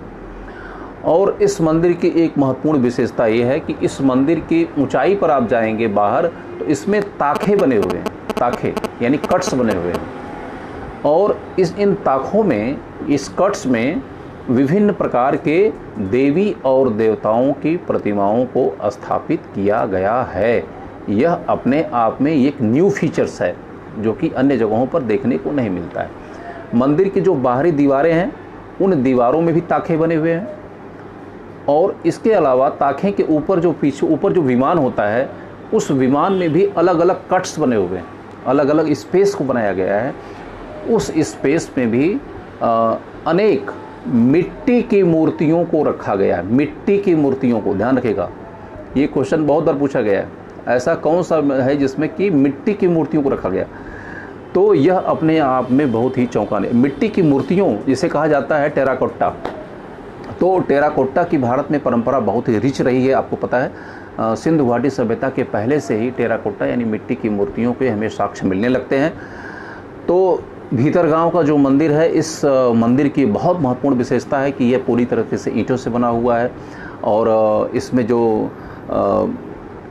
और इस मंदिर की एक महत्वपूर्ण विशेषता ये है कि इस मंदिर की ऊंचाई पर आप जाएंगे बाहर तो इसमें ताखे बने हुए हैं, ताखे यानी कट्स बने हुए हैं, और इन ताखों में, इस कट्स में विभिन्न प्रकार के देवी और देवताओं की प्रतिमाओं को स्थापित किया गया है। यह अपने आप में एक न्यू फीचर्स है जो कि अन्य जगहों पर देखने को नहीं मिलता है। मंदिर की जो बाहरी दीवारें हैं उन दीवारों में भी ताखे बने हुए हैं, और इसके अलावा ताखे के ऊपर जो विमान होता है उस विमान में भी अलग अलग कट्स बने हुए हैं। अलग अलग स्पेस को बनाया गया है। उस स्पेस में भी अनेक मिट्टी की मूर्तियों को रखा गया है। मिट्टी की मूर्तियों को, ध्यान रखिएगा, ये क्वेश्चन बहुत बार पूछा गया है, ऐसा कौन सा है जिसमें कि मिट्टी की मूर्तियों को रखा गया। तो यह अपने आप में बहुत ही चौंकाने, मिट्टी की मूर्तियों जिसे कहा जाता है टेराकोट्टा। तो टेराकोट्टा की भारत में परंपरा बहुत ही रिच रही है, आपको पता है। सिंधु घाटी सभ्यता के पहले से ही टेराकोट्टा यानी मिट्टी की मूर्तियों के हमें साक्ष्य मिलने लगते हैं। तो भीतरगांव का जो मंदिर है, इस मंदिर की बहुत महत्वपूर्ण विशेषता है कि यह पूरी तरह से ईंटों से बना हुआ है और इसमें जो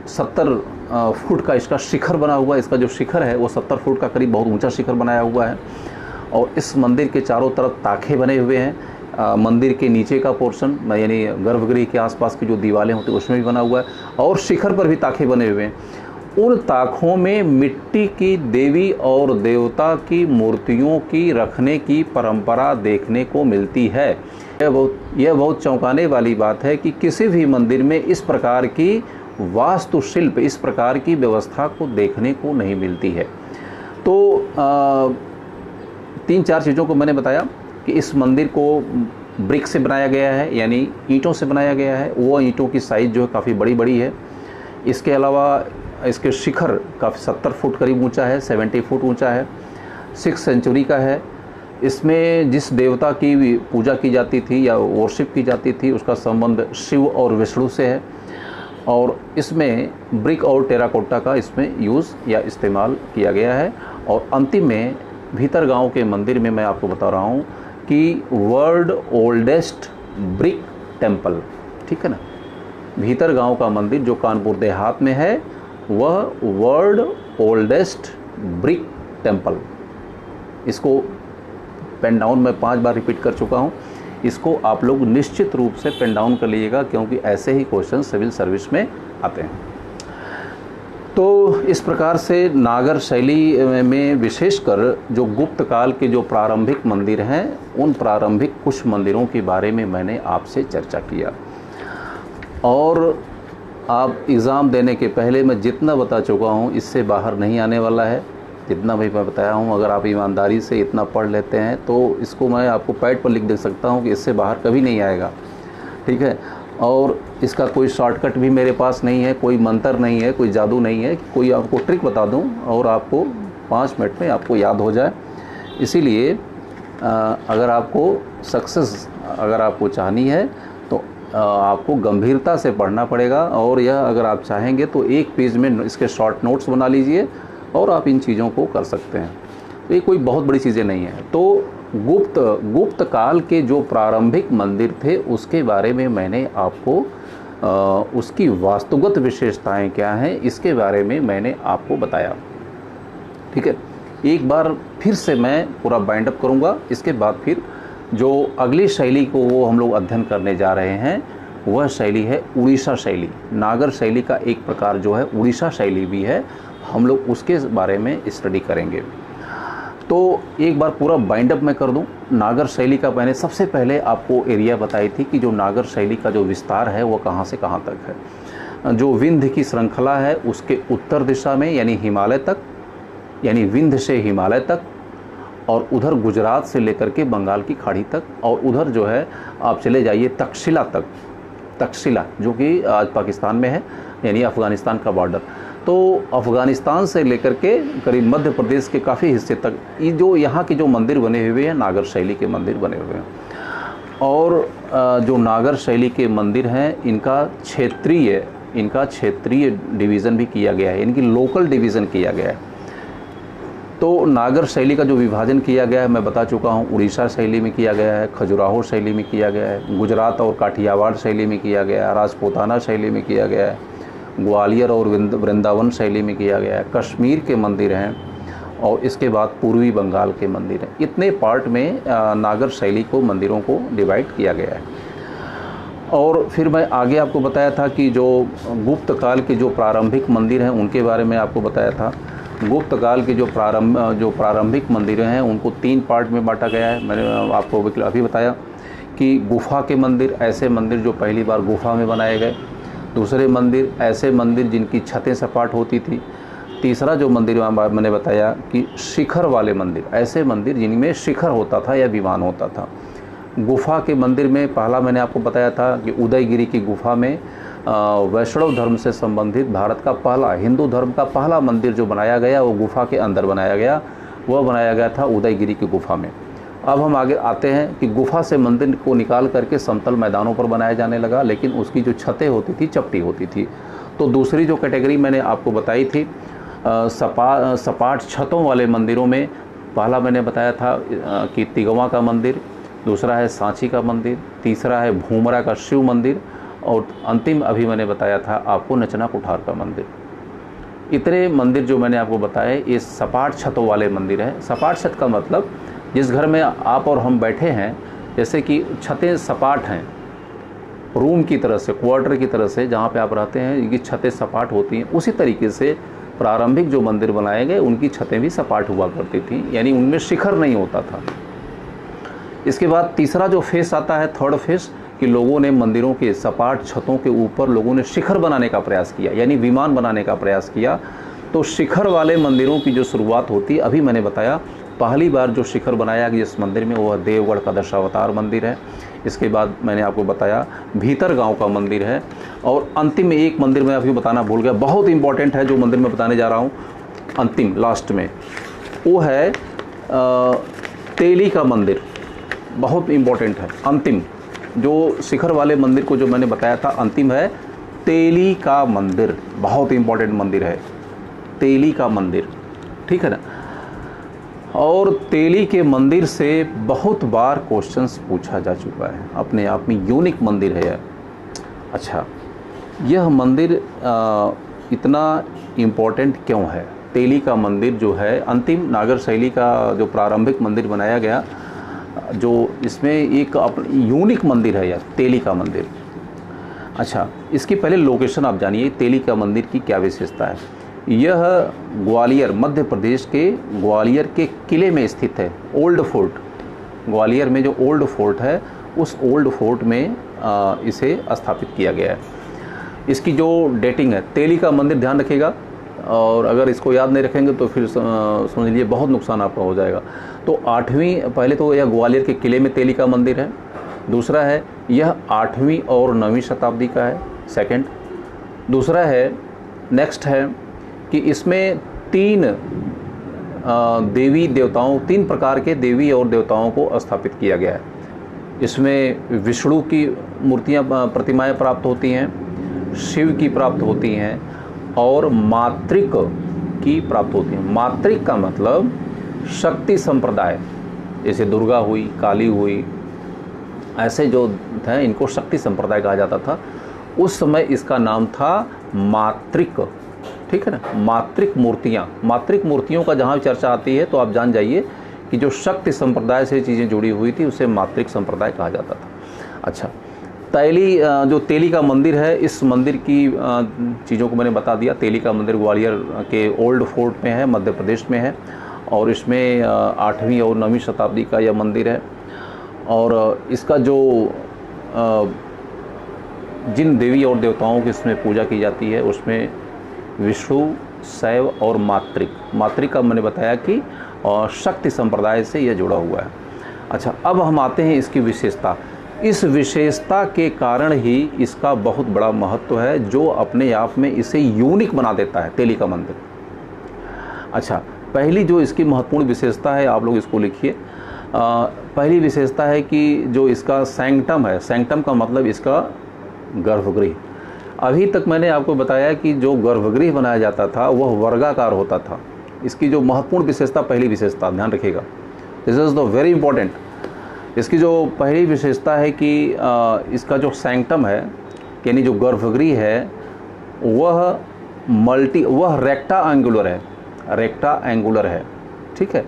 70 फुट का इसका शिखर बना हुआ है। इसका जो शिखर है वो 70 फुट का करीब बहुत ऊंचा शिखर बनाया हुआ है और इस मंदिर के चारों तरफ ताखे बने हुए हैं। मंदिर के नीचे का पोर्शन यानी गर्भगृह के आसपास की जो दीवारें होती हैं उसमें भी बना हुआ है और शिखर पर भी ताखे बने हुए हैं। उन ताखों में मिट्टी की देवी और देवता की मूर्तियों की रखने की परंपरा देखने को मिलती है। यह बहुत चौंकाने वाली बात है कि किसी भी मंदिर में इस प्रकार की वास्तुशिल्प, इस प्रकार की व्यवस्था को देखने को नहीं मिलती है। तो 3-4 चीज़ों को मैंने बताया कि इस मंदिर को ब्रिक से बनाया गया है यानी ईंटों से बनाया गया है। वो ईंटों की साइज़ जो है काफ़ी बड़ी बड़ी है। इसके अलावा इसके शिखर काफ़ी 70 फुट करीब ऊंचा है, 70 फुट ऊंचा है, 6th सेंचुरी का है। इसमें जिस देवता की पूजा की जाती थी या वर्शिप की जाती थी उसका संबंध शिव और विष्णु से है और इसमें ब्रिक और टेराकोट्टा का इसमें यूज़ या इस्तेमाल किया गया है। और अंतिम में भीतरगांव के मंदिर में मैं आपको बता रहा हूँ कि वर्ल्ड ओल्डेस्ट ब्रिक टेम्पल, ठीक है ना। भीतरगांव का मंदिर जो कानपुर देहात में है वह वर्ल्ड ओल्डेस्ट ब्रिक टेम्पल, इसको पेन डाउन मैं 5 बार रिपीट कर चुका हूँ। इसको आप लोग निश्चित रूप से पेन डाउन कर लीजिएगा क्योंकि ऐसे ही क्वेश्चन सिविल सर्विस में आते हैं। तो इस प्रकार से नागर शैली में विशेषकर जो गुप्त काल के जो प्रारंभिक मंदिर हैं उन प्रारंभिक कुछ मंदिरों के बारे में मैंने आपसे चर्चा किया। और आप एग्ज़ाम देने के पहले मैं जितना बता चुका हूँ इससे बाहर नहीं आने वाला है। जितना भी मैं बताया हूँ अगर आप ईमानदारी से इतना पढ़ लेते हैं तो इसको मैं आपको पैड पर लिख दे सकता हूँ कि इससे बाहर कभी नहीं आएगा, ठीक है। और इसका कोई शॉर्टकट भी मेरे पास नहीं है, कोई मंत्र नहीं है, कोई जादू नहीं है, कोई आपको ट्रिक बता दूँ और आपको 5 मिनट में आपको याद हो जाए। इसीलिए अगर आपको सक्सेस अगर आपको चाहनी है तो आपको गंभीरता से पढ़ना पड़ेगा। और यह अगर आप चाहेंगे तो एक पेज में इसके शॉर्ट नोट्स बना लीजिए और आप इन चीज़ों को कर सकते हैं। ये कोई बहुत बड़ी चीज़ें नहीं है। तो गुप्त काल के जो प्रारंभिक मंदिर थे उसके बारे में मैंने आपको उसकी वास्तुगत विशेषताएं क्या हैं इसके बारे में मैंने आपको बताया, ठीक है। एक बार फिर से मैं पूरा बाइंड अप करूँगा। इसके बाद फिर जो अगली शैली को वो हम लोग अध्ययन करने जा रहे हैं वह शैली है उड़ीसा शैली। नागर शैली का एक प्रकार जो है उड़ीसा शैली भी है, हम लोग उसके बारे में स्टडी करेंगे। तो एक बार पूरा बाइंड अप मैं कर दूं। नागर शैली का मैंने सबसे पहले आपको एरिया बताई थी कि जो नागर शैली का जो विस्तार है वो कहाँ से कहाँ तक है। जो विंध्य की श्रृंखला है उसके उत्तर दिशा में यानी हिमालय तक, यानी विंध्य से हिमालय तक, और उधर गुजरात से लेकर के बंगाल की खाड़ी तक, और उधर जो है आप चले जाइए तक्षशिला तक, तक्षशिला जो कि आज पाकिस्तान में है यानी अफ़गानिस्तान का बॉर्डर। तो अफ़गानिस्तान से लेकर के करीब मध्य प्रदेश के काफ़ी हिस्से तक ये जो यहाँ के जो मंदिर बने हुए हैं नागर शैली के मंदिर बने हुए हैं। और जो नागर शैली के मंदिर हैं इनका क्षेत्रीय डिवीज़न भी किया गया है, इनकी लोकल डिवीज़न किया गया है। तो नागर शैली का जो विभाजन किया गया है मैं बता चुका हूँ। उड़ीसा शैली में किया गया है, खजुराहो शैली में किया गया है, गुजरात और काठियावाड़ शैली में किया गया है, राजपूताना शैली में किया गया है, ग्वालियर और वृंदावन शैली में किया गया है, कश्मीर के मंदिर हैं और इसके बाद पूर्वी बंगाल के मंदिर हैं। इतने पार्ट में नागर शैली को मंदिरों को डिवाइड किया गया है। और फिर मैं आगे आपको बताया था कि जो गुप्त काल के जो प्रारंभिक मंदिर हैं उनके बारे में आपको बताया था। गुप्त काल के जो प्रारंभिक मंदिर हैं उनको 3 पार्ट में बांटा गया है। मैंने आपको अभी बताया कि गुफा के मंदिर, ऐसे मंदिर जो पहली बार गुफा में बनाए गए। दूसरे मंदिर ऐसे मंदिर जिनकी छतें सपाट होती थी। तीसरा जो मंदिर मैंने बताया कि शिखर वाले मंदिर, ऐसे मंदिर जिनमें शिखर होता था या विमान होता था। गुफा के मंदिर में पहला मैंने आपको बताया था कि उदयगिरी की गुफा में वैष्णव धर्म से संबंधित भारत का पहला, हिंदू धर्म का पहला मंदिर जो बनाया गया वो गुफा के अंदर बनाया गया, वह बनाया गया था उदयगिरी की गुफा में। अब हम आगे आते हैं कि गुफा से मंदिर को निकाल करके समतल मैदानों पर बनाया जाने लगा, लेकिन उसकी जो छतें होती थी चपटी होती थी। तो दूसरी जो कैटेगरी मैंने आपको बताई थी सपाट छतों वाले मंदिरों में, पहला मैंने बताया था कि तिगवा का मंदिर, दूसरा है सांची का मंदिर, तीसरा है भूमरा का शिव मंदिर, और अंतिम अभी मैंने बताया था आपको नचना कुठार का मंदिर। इतने मंदिर जो मैंने आपको बताए ये सपाट छतों वाले मंदिर हैं। सपाट छत का मतलब जिस घर में आप और हम बैठे हैं, जैसे कि छतें सपाट हैं, रूम की तरह से, क्वार्टर की तरह से जहाँ पे आप रहते हैं ये छतें सपाट होती हैं, उसी तरीके से प्रारंभिक जो मंदिर बनाए गए उनकी छतें भी सपाट हुआ करती थी, यानी उनमें शिखर नहीं होता था। इसके बाद तीसरा जो फेस आता है, थर्ड फेस, कि लोगों ने मंदिरों के सपाट छतों के ऊपर लोगों ने शिखर बनाने का प्रयास किया, यानी विमान बनाने का प्रयास किया। तो शिखर वाले मंदिरों की जो शुरुआत होती है, अभी मैंने बताया पहली बार जो शिखर बनाया गया इस मंदिर में वह देवगढ़ का दशावतार मंदिर है। इसके बाद मैंने आपको बताया भीतर गांव का मंदिर है, और अंतिम में एक मंदिर मैं अभी बताना भूल गया, बहुत इंपॉर्टेंट है जो मंदिर मैं बताने जा रहा हूँ अंतिम लास्ट में, वो है तेली का मंदिर, बहुत इंपॉर्टेंट है। अंतिम जो शिखर वाले मंदिर को जो मैंने बताया था अंतिम है तेली का मंदिर, बहुत इंपॉर्टेंट मंदिर है तेली का मंदिर, ठीक है ना। और तेली के मंदिर से बहुत बार क्वेश्चंस पूछा जा चुका है, अपने आप में यूनिक मंदिर है यह। अच्छा, यह मंदिर इतना इम्पोर्टेंट क्यों है? तेली का मंदिर जो है अंतिम नागर शैली का जो प्रारंभिक मंदिर बनाया गया, जो इसमें एक यूनिक मंदिर है यह तेली का मंदिर। अच्छा, इसकी पहले लोकेशन आप जानिए, तेली का मंदिर की क्या विशेषता है। यह ग्वालियर, मध्य प्रदेश के ग्वालियर के किले में स्थित है। ओल्ड फोर्ट, ग्वालियर में जो ओल्ड फोर्ट है उस ओल्ड फोर्ट में इसे स्थापित किया गया है। इसकी जो डेटिंग है, तेली का मंदिर ध्यान रखिएगा, और अगर इसको याद नहीं रखेंगे तो फिर समझ लीजिए बहुत नुकसान आपका हो जाएगा। तो 8वीं, पहले तो यह ग्वालियर के किले में तेली का मंदिर है। दूसरा है यह 8वीं और 9वीं शताब्दी का है, सेकंड। दूसरा है, नेक्स्ट है कि इसमें 3 देवी देवताओं, 3 प्रकार के देवी और देवताओं को स्थापित किया गया है। इसमें विष्णु की मूर्तियाँ, प्रतिमाएँ प्राप्त होती हैं, शिव की प्राप्त होती हैं, और मातृक की प्राप्त होती हैं। मातृक का मतलब शक्ति संप्रदाय, जैसे दुर्गा हुई, काली हुई, ऐसे जो थे इनको शक्ति संप्रदाय कहा जाता था। उस समय इसका नाम था मातृक, ठीक है ना। मातृक मूर्तियाँ, मातृक मूर्तियों का जहाँ चर्चा आती है तो आप जान जाइए कि जो शक्ति संप्रदाय से चीज़ें जुड़ी हुई थी उसे मातृक संप्रदाय कहा जाता था। अच्छा, तेली, जो तेली का मंदिर है, इस मंदिर की चीज़ों को मैंने बता दिया। तेली का मंदिर ग्वालियर के ओल्ड फोर्ट में है, मध्य प्रदेश में है, और इसमें 8वीं और 9वीं शताब्दी का यह मंदिर है। और इसका जो जिन देवी और देवताओं की इसमें पूजा की जाती है उसमें विष्णु, शैव और मातृक, मातृक का मैंने बताया कि शक्ति संप्रदाय से यह जुड़ा हुआ है। अच्छा, अब हम आते हैं इसकी विशेषता। इस विशेषता के कारण ही इसका बहुत बड़ा महत्व है, जो अपने आप में इसे यूनिक बना देता है तेली का मंदिर। अच्छा, पहली जो इसकी महत्वपूर्ण विशेषता है, आप लोग इसको लिखिए। पहली विशेषता है कि जो इसका सैंक्टम है, सैंक्टम का मतलब इसका गर्भगृह। अभी तक मैंने आपको बताया कि जो गर्भगृह बनाया जाता था वह वर्गाकार होता था। इसकी जो महत्वपूर्ण विशेषता, पहली विशेषता ध्यान रखिएगा, this is the very important. इसकी जो पहली विशेषता है कि इसका जो सैंक्टम है, यानी जो गर्भगृह है, वह रेक्टा एंगुलर है, रेक्टा एंगुलर है, ठीक है।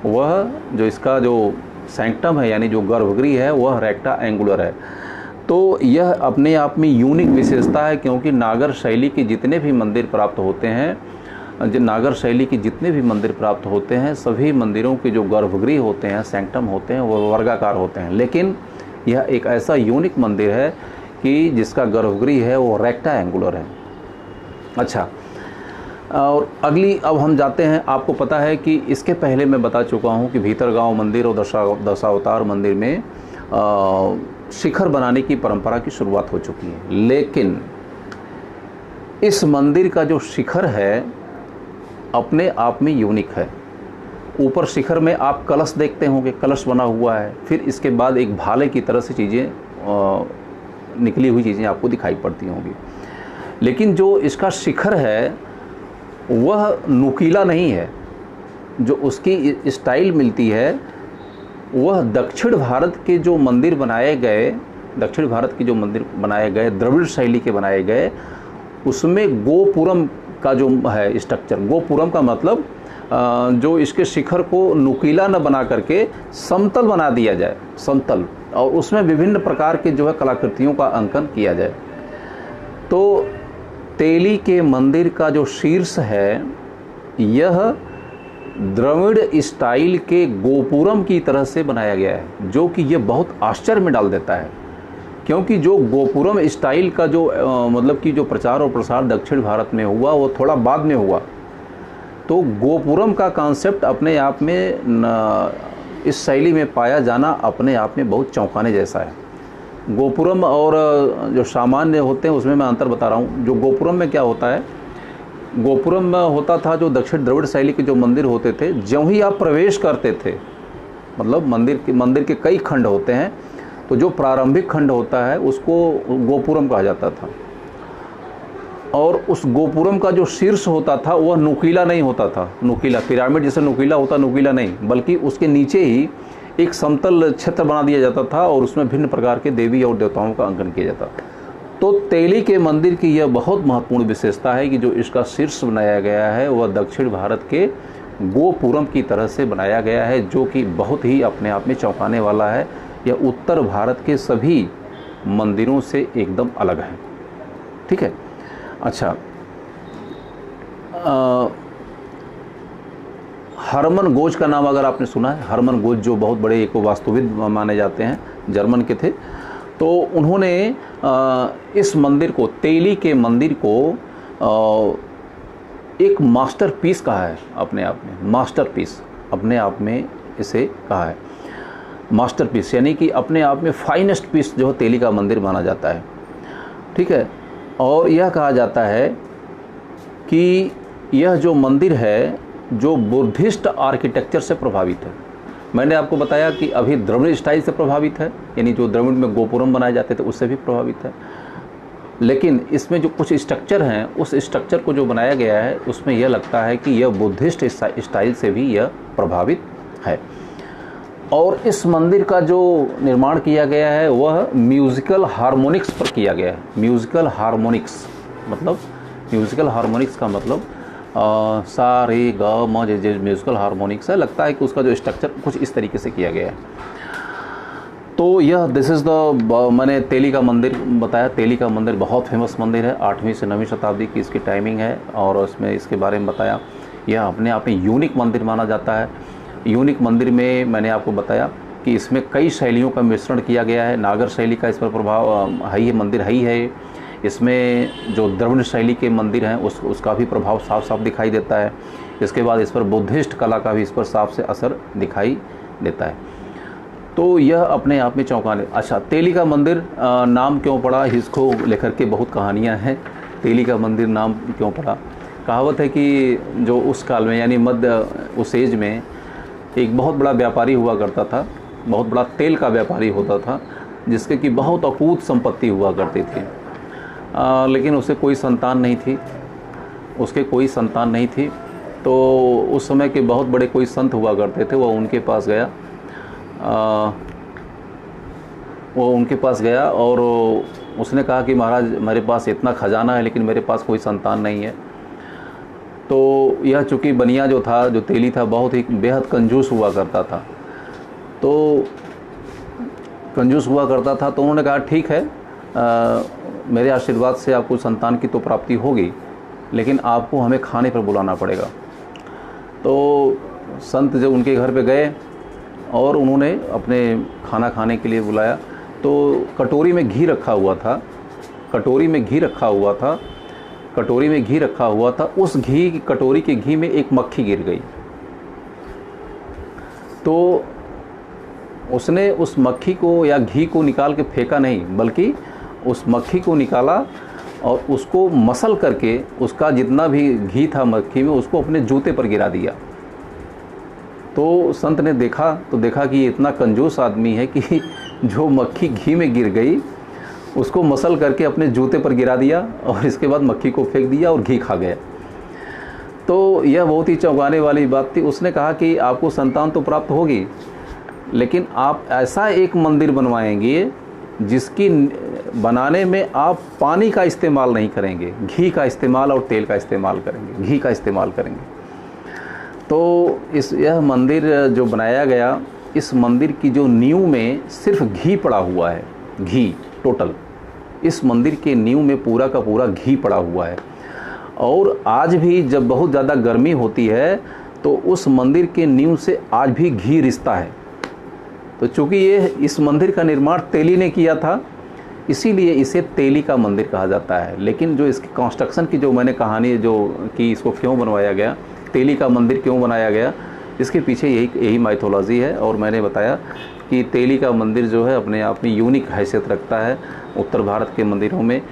वह जो इसका जो सैंक्टम है यानी जो गर्भगृह है वह रेक्टा एंगुलर है। तो यह अपने आप में यूनिक विशेषता है, क्योंकि नागर शैली के जितने भी मंदिर प्राप्त होते हैं, नागर शैली के जितने भी मंदिर प्राप्त होते हैं, सभी मंदिरों के जो गर्भगृह होते हैं, सैंक्टम होते हैं, वो वर्गाकार होते हैं। लेकिन यह एक ऐसा यूनिक मंदिर है कि जिसका गर्भगृह है वो रेक्टा एंगुलर है। अच्छा, और अगली अब हम जाते हैं, आपको पता है कि इसके पहले मैं बता चुका हूँ कि भीतरगांव मंदिर और दशावतार मंदिर में शिखर बनाने की परंपरा की शुरुआत हो चुकी है। लेकिन इस मंदिर का जो शिखर है अपने आप में यूनिक है। ऊपर शिखर में आप कलश देखते होंगे, कलश बना हुआ है, फिर इसके बाद एक भाले की तरह से चीज़ें निकली हुई चीज़ें आपको दिखाई पड़ती होंगी। लेकिन जो इसका शिखर है वह नुकीला नहीं है। जो उसकी स्टाइल मिलती है वह दक्षिण भारत के जो मंदिर बनाए गए, दक्षिण भारत के जो मंदिर बनाए गए द्रविड़ शैली के बनाए गए, उसमें गोपुरम का जो है स्ट्रक्चर, गोपुरम का मतलब जो इसके शिखर को नुकीला न बना करके समतल बना दिया जाए, समतल, और उसमें विभिन्न प्रकार के जो है कलाकृतियों का अंकन किया जाए। तो तेली के मंदिर का जो शीर्ष है यह द्रविड़ स्टाइल के गोपुरम की तरह से बनाया गया है, जो कि ये बहुत आश्चर्य में डाल देता है। क्योंकि जो गोपुरम स्टाइल का जो मतलब कि जो प्रचार और प्रसार दक्षिण भारत में हुआ वो थोड़ा बाद में हुआ। तो गोपुरम का कॉन्सेप्ट अपने आप में इस शैली में पाया जाना अपने आप में बहुत चौंकाने जैसा है। गोपुरम और जो सामान्य होते हैं उसमें मैं अंतर बता रहा हूँ। जो गोपुरम में क्या होता है, गोपुरम में होता था जो दक्षिण द्रविड़ शैली के जो मंदिर होते थे, ज्यों ही आप प्रवेश करते थे, मतलब मंदिर के कई खंड होते हैं, तो जो प्रारंभिक खंड होता है उसको गोपुरम कहा जाता था। और उस गोपुरम का जो शीर्ष होता था वह नुकीला नहीं होता था, नुकीला पिरामिड जैसे नुकीला होता, नुकीला नहीं, बल्कि उसके नीचे ही एक समतल क्षेत्र बना दिया जाता था और उसमें भिन्न प्रकार के देवी और देवताओं का अंकन किया जाता। तो तेली के मंदिर की यह बहुत महत्वपूर्ण विशेषता है कि जो इसका शीर्ष बनाया गया है वह दक्षिण भारत के गोपुरम की तरह से बनाया गया है, जो कि बहुत ही अपने आप में चौंकाने वाला है। यह उत्तर भारत के सभी मंदिरों से एकदम अलग है। ठीक है। अच्छा, हरमन गोज का नाम अगर आपने सुना है, हरमन गोज जो बहुत बड़े एक वास्तुविद माने जाते हैं, जर्मन के थे, तो उन्होंने इस मंदिर को, तेली के मंदिर को एक मास्टरपीस कहा है अपने आप में। मास्टरपीस अपने आप में इसे कहा है, मास्टरपीस, यानी कि अपने आप में फाइनेस्ट पीस जो तेली का मंदिर माना जाता है। ठीक है। और यह कहा जाता है कि यह जो मंदिर है जो बुद्धिस्ट आर्किटेक्चर से प्रभावित है। मैंने आपको बताया कि अभी द्रविड़ स्टाइल से प्रभावित है, यानी जो द्रविड़ में गोपुरम बनाए जाते थे उससे भी प्रभावित है। लेकिन इसमें जो कुछ स्ट्रक्चर हैं, उस स्ट्रक्चर को जो बनाया गया है उसमें यह लगता है कि यह बुद्धिस्ट स्टाइल से भी यह प्रभावित है। और इस मंदिर का जो निर्माण किया गया है वह म्यूज़िकल हार्मोनिक्स पर किया गया है। म्यूज़िकल हार्मोनिक्स मतलब, म्यूज़िकल हार्मोनिक्स का मतलब सा रे ग म, जो म्यूज़िकल हार्मोनिक्स है, लगता है कि उसका जो स्ट्रक्चर कुछ इस तरीके से किया गया है। तो यह दिस इज़ द, मैंने तेली का मंदिर बताया। तेली का मंदिर बहुत फेमस मंदिर है, 8वीं से 9वीं शताब्दी की इसकी टाइमिंग है, और उसमें इसके बारे में बताया। यह अपने आप में यूनिक मंदिर माना जाता है। यूनिक मंदिर में मैंने आपको बताया कि इसमें कई शैलियों का मिश्रण किया गया है। नागर शैली का इस पर प्रभाव है, ये मंदिर है ही है। इसमें जो द्रविड़ शैली के मंदिर हैं उसका भी प्रभाव साफ साफ दिखाई देता है। इसके बाद इस पर बुद्धिस्ट कला का भी इस पर साफ से असर दिखाई देता है। तो यह अपने आप में चौंकाने। अच्छा, तेली का मंदिर नाम क्यों पड़ा, इसको लेकर के बहुत कहानियाँ हैं। तेली का मंदिर नाम क्यों पड़ा, कहावत है कि जो उस काल में, यानी मध्य उस एज में, एक बहुत बड़ा व्यापारी हुआ करता था, बहुत बड़ा तेल का व्यापारी होता था, जिसके कि बहुत अकूत संपत्ति हुआ करती थी। लेकिन उसे कोई संतान नहीं थी, उसके कोई संतान नहीं थी। तो उस समय के बहुत बड़े कोई संत हुआ करते थे, वो उनके पास गया और उसने कहा कि महाराज, मेरे पास इतना खजाना है लेकिन मेरे पास कोई संतान नहीं है। तो यह चूँकि बनिया जो था, जो तेली था, बहुत ही बेहद कंजूस हुआ करता था। तो कंजूस हुआ करता था तो उन्होंने कहा ठीक है, मेरे आशीर्वाद से आपको संतान की तो प्राप्ति होगी, लेकिन आपको हमें खाने पर बुलाना पड़ेगा। तो संत जब उनके घर पे गए और उन्होंने अपने खाना खाने के लिए बुलाया, तो कटोरी में घी रखा हुआ था, कटोरी में घी रखा हुआ था। कटोरी में घी रखा हुआ था, उस घी की कटोरी के घी में एक मक्खी गिर गई। तो उसने उस मक्खी को या घी को निकाल के फेंका नहीं, बल्कि उस मक्खी को निकाला और उसको मसल करके उसका जितना भी घी था मक्खी में उसको अपने जूते पर गिरा दिया। तो संत ने देखा तो देखा कि ये इतना कंजूस आदमी है कि जो मक्खी घी में गिर गई उसको मसल करके अपने जूते पर गिरा दिया और इसके बाद मक्खी को फेंक दिया और घी खा गया। तो यह बहुत ही चौंकाने वाली बात थी। उसने कहा कि आपको संतान तो प्राप्त होगी, लेकिन आप ऐसा एक मंदिर बनवाएंगे जिसकी बनाने में आप पानी का इस्तेमाल नहीं करेंगे, घी का इस्तेमाल और तेल का इस्तेमाल करेंगे, घी का इस्तेमाल करेंगे। तो यह मंदिर जो बनाया गया, इस मंदिर की जो नींव में सिर्फ घी पड़ा हुआ है, घी टोटल इस मंदिर के नींव में पूरा का पूरा घी पड़ा हुआ है। और आज भी जब बहुत ज़्यादा गर्मी होती है तो उस मंदिर के नींव से आज भी घी रिसता है। तो चूँकि ये इस मंदिर का निर्माण तेली ने किया था, इसीलिए इसे तेली का मंदिर कहा जाता है। लेकिन जो इसकी कंस्ट्रक्शन की जो मैंने कहानी जो कि इसको क्यों बनवाया गया, तेली का मंदिर क्यों बनाया गया, इसके पीछे यही माइथोलॉजी है। और मैंने बताया कि तेली का मंदिर जो है अपने आप में यूनिक हैसियत रखता है उत्तर भारत के मंदिरों में।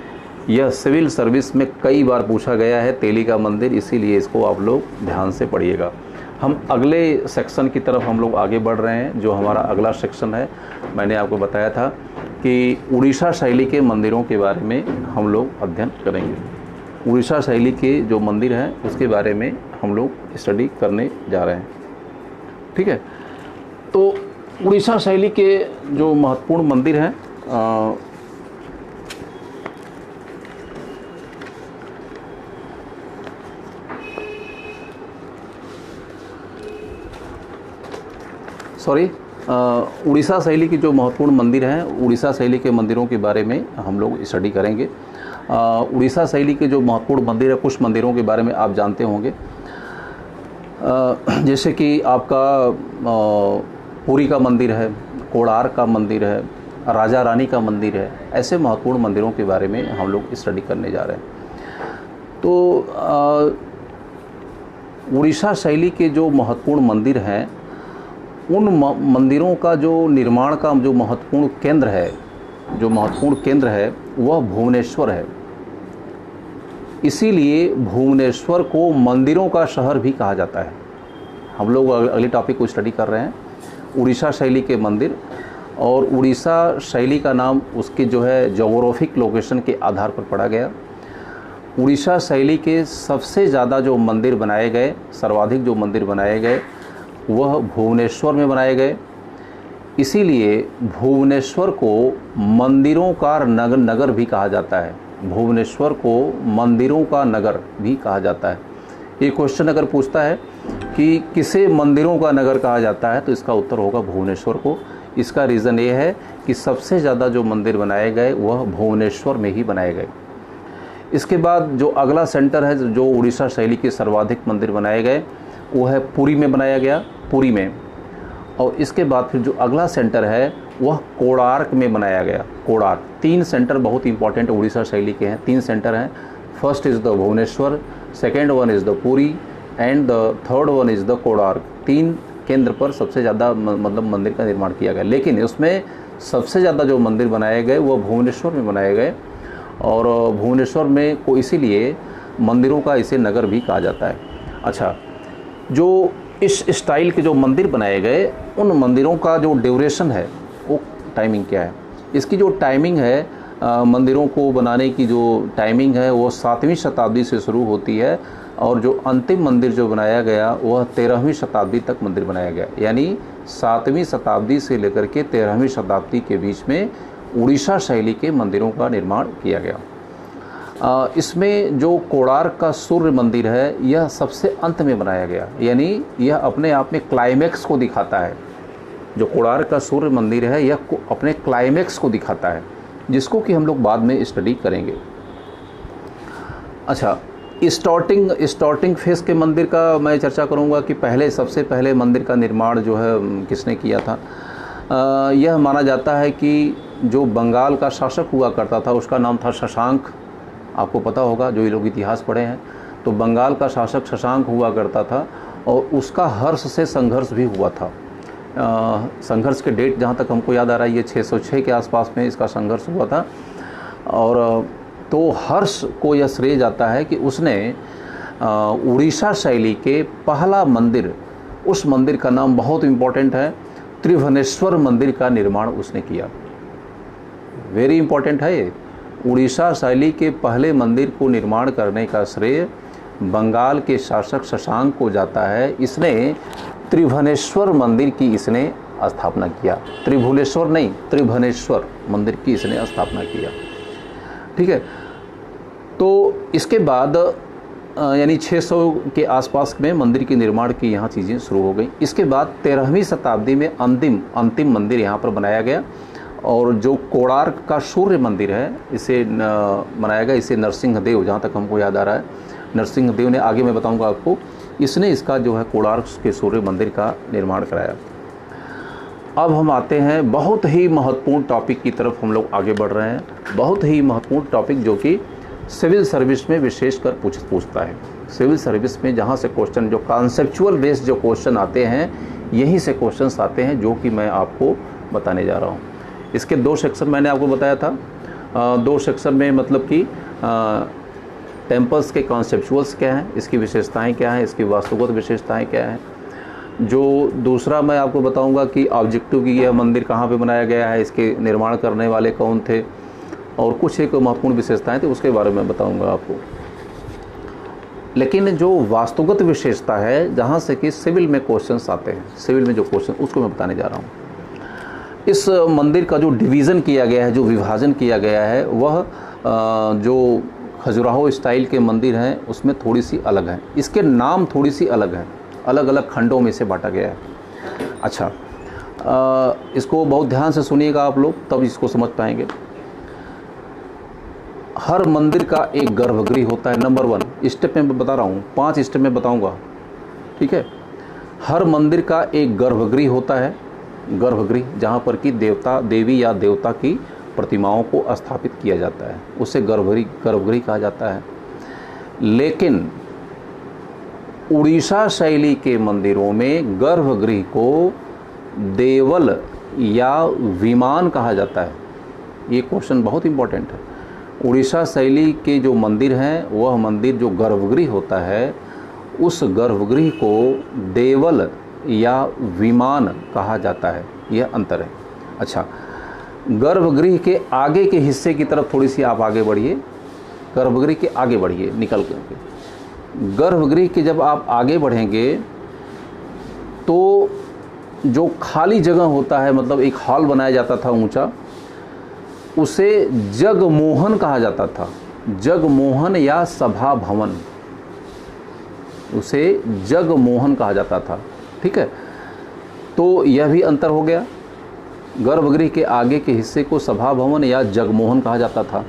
यह सिविल सर्विस में कई बार पूछा गया है तेली का मंदिर, इसीलिए इसको आप लोग ध्यान से पढ़िएगा। हम अगले सेक्शन की तरफ हम लोग आगे बढ़ रहे हैं। जो हमारा अगला सेक्शन है, मैंने आपको बताया था कि उड़ीसा शैली के मंदिरों के बारे में हम लोग अध्ययन करेंगे। उड़ीसा शैली के जो मंदिर हैं उसके बारे में हम लोग स्टडी करने जा रहे हैं, ठीक है। तो उड़ीसा शैली के जो महत्वपूर्ण मंदिर हैं, उड़ीसा शैली की जो महत्वपूर्ण मंदिर हैं, उड़ीसा शैली के मंदिरों के बारे में हम लोग स्टडी करेंगे। उड़ीसा शैली के जो महत्वपूर्ण मंदिर है, कुछ मंदिरों के बारे में आप जानते होंगे, जैसे कि आपका पुरी का मंदिर है, कोणार्क का मंदिर है, राजा रानी का मंदिर है। ऐसे महत्वपूर्ण मंदिरों के बारे में हम लोग स्टडी करने जा रहे हैं। तो उड़ीसा शैली के जो महत्वपूर्ण मंदिर हैं, उन मंदिरों का जो निर्माण का जो महत्वपूर्ण केंद्र है वह भुवनेश्वर है। इसीलिए भुवनेश्वर को मंदिरों का शहर भी कहा जाता है। हम लोग अगले टॉपिक को स्टडी कर रहे हैं, उड़ीसा शैली के मंदिर। और उड़ीसा शैली का नाम उसके जो है जोग्राफिक लोकेशन के आधार पर पड़ा गया। उड़ीसा शैली के सबसे ज़्यादा जो मंदिर बनाए गए, सर्वाधिक जो मंदिर बनाए गए, वह भुवनेश्वर में बनाए गए। इसीलिए भुवनेश्वर को मंदिरों का नगर भी कहा जाता है। भुवनेश्वर को मंदिरों का नगर भी कहा जाता है। ये क्वेश्चन अगर पूछता है कि किसे मंदिरों का नगर कहा जाता है, तो इसका उत्तर होगा भुवनेश्वर को। इसका रीज़न ये है कि सबसे ज़्यादा जो मंदिर बनाए गए वह भुवनेश्वर में ही बनाए गए। इसके बाद जो अगला सेंटर है जो उड़ीसा शैली के सर्वाधिक मंदिर बनाए गए, वो है पुरी में बनाया गया, पुरी में। और इसके बाद फिर जो अगला सेंटर है वह कोणार्क में बनाया गया, कोणार्क। 3 सेंटर बहुत इंपॉर्टेंट उड़ीसा शैली के हैं, 3 सेंटर हैं। First is the Bhubaneswar, second one is the Puri and the third one is the Konark. 3 केंद्र पर सबसे ज़्यादा मतलब मंदिर का निर्माण किया गया। लेकिन उसमें सबसे ज़्यादा जो मंदिर बनाए गए वह भुवनेश्वर में बनाए गए। और भुवनेश्वर में को इसीलिए मंदिरों का इसे नगर भी कहा जाता है। अच्छा, जो इस स्टाइल के जो मंदिर बनाए गए, उन मंदिरों का जो ड्यूरेशन है, वो टाइमिंग क्या है? इसकी जो टाइमिंग है, मंदिरों को बनाने की जो टाइमिंग है वो 7वीं शताब्दी से शुरू होती है। और जो अंतिम मंदिर जो बनाया गया वह 13वीं शताब्दी तक मंदिर बनाया गया। यानी 7वीं शताब्दी से लेकर के 13वीं शताब्दी के बीच में उड़ीसा शैली के मंदिरों का निर्माण किया गया। इसमें जो कोणार्क का सूर्य मंदिर है, यह सबसे अंत में बनाया गया। यानी यह अपने आप में क्लाइमेक्स को दिखाता है। जो कोणार्क का सूर्य मंदिर है, यह अपने क्लाइमेक्स को दिखाता है, जिसको कि हम लोग बाद में स्टडी करेंगे। अच्छा, स्टार्टिंग फेस के मंदिर का मैं चर्चा करूंगा कि सबसे पहले मंदिर का निर्माण जो है किसने किया था। यह माना जाता है कि जो बंगाल का शासक हुआ करता था उसका नाम था शशांक। आपको पता होगा जो ये लोग इतिहास पढ़े हैं, तो बंगाल का शासक शशांक हुआ करता था और उसका हर्ष से संघर्ष भी हुआ था। संघर्ष के डेट जहाँ तक हमको याद आ रहा है ये 606 के आसपास में इसका संघर्ष हुआ था। और तो हर्ष को यह श्रेय जाता है कि उसने उड़ीसा शैली के पहला मंदिर, उस मंदिर का नाम बहुत इम्पोर्टेंट है, त्रिभुवनेश्वर मंदिर का निर्माण उसने किया। वेरी इम्पोर्टेंट है ये। उड़ीसा शैली के पहले मंदिर को निर्माण करने का श्रेय बंगाल के शासक शशांक को जाता है। इसने त्रिभुवनेश्वर मंदिर की इसने स्थापना किया। त्रिभुवनेश्वर नहीं, त्रिभुवनेश्वर मंदिर की इसने स्थापना किया। ठीक है, तो इसके बाद यानी 600 के आसपास में मंदिर के निर्माण की यहाँ चीज़ें शुरू हो गई। इसके बाद 13वीं शताब्दी में अंतिम मंदिर यहाँ पर बनाया गया और जो कोणार्क का सूर्य मंदिर है इसे बनाया गया। इसे नरसिंहदेव, जहाँ तक हमको याद आ रहा है, नरसिंहदेव ने, आगे मैं बताऊंगा आपको, इसने इसका जो है कोणार्क के सूर्य मंदिर का निर्माण कराया। अब हम आते हैं बहुत ही महत्वपूर्ण टॉपिक की तरफ हम लोग आगे बढ़ रहे हैं। बहुत ही महत्वपूर्ण टॉपिक जो कि सिविल सर्विस में विशेषकर पूछता है। सिविल सर्विस में जहाँ से क्वेश्चन, जो कॉन्सेप्चुअल बेस्ड जो क्वेश्चन आते हैं, यहीं से क्वेश्चंस आते हैं जो कि मैं आपको बताने जा रहा हूँ। इसके 2 सेक्शन मैंने आपको बताया था। 2 सेक्शन में मतलब कि टेम्पल्स के कॉन्सेप्चुअल्स क्या हैं, इसकी विशेषताएं क्या हैं, इसकी वास्तुगत विशेषताएं क्या हैं। जो दूसरा मैं आपको बताऊंगा कि ऑब्जेक्टिव की यह मंदिर कहाँ पे बनाया गया है, इसके निर्माण करने वाले कौन थे, और कुछ एक महत्वपूर्ण विशेषताएं थी, उसके बारे में बताऊंगा आपको। लेकिन जो वास्तुगत विशेषता है, जहाँ से कि सिविल में क्वेश्चंस आते हैं, सिविल में जो क्वेश्चन, उसको मैं बताने जा रहा हूँ। इस मंदिर का जो डिवीज़न किया गया है, जो विभाजन किया गया है, वह जो खजुराहो स्टाइल के मंदिर हैं उसमें थोड़ी सी अलग है। इसके नाम थोड़ी सी अलग है, अलग अलग खंडों में से बांटा गया है। अच्छा, इसको बहुत ध्यान से सुनिएगा आप लोग, तब इसको समझ पाएंगे। हर मंदिर का एक गर्भगृह होता है। नंबर 1 स्टेप में बता रहा हूँ, 5 स्टेप में बताऊँगा, ठीक है। हर मंदिर का एक गर्भगृह होता है, गर्भगृह जहाँ पर कि देवता, देवी या देवता की प्रतिमाओं को स्थापित किया जाता है, उसे गर्भगृह कहा जाता है। लेकिन उड़ीसा शैली के मंदिरों में गर्भगृह को देवल या विमान कहा जाता है। ये क्वेश्चन बहुत इंपॉर्टेंट है। उड़ीसा शैली के जो मंदिर हैं, वह मंदिर जो गर्भगृह होता है, उस गर्भगृह को देवल या विमान कहा जाता है। यह अंतर है। अच्छा, गर्भगृह के आगे के हिस्से की तरफ थोड़ी सी आप आगे बढ़िए, गर्भगृह के आगे बढ़िए निकल करके। गर्भगृह के जब आप आगे बढ़ेंगे तो जो खाली जगह होता है, मतलब एक हॉल बनाया जाता था ऊंचा, उसे जगमोहन कहा जाता था। जगमोहन या सभा भवन, उसे जगमोहन कहा जाता था। ठीक है, तो यह भी अंतर हो गया। गर्भगृह के आगे के हिस्से को सभा भवन या जगमोहन कहा जाता था।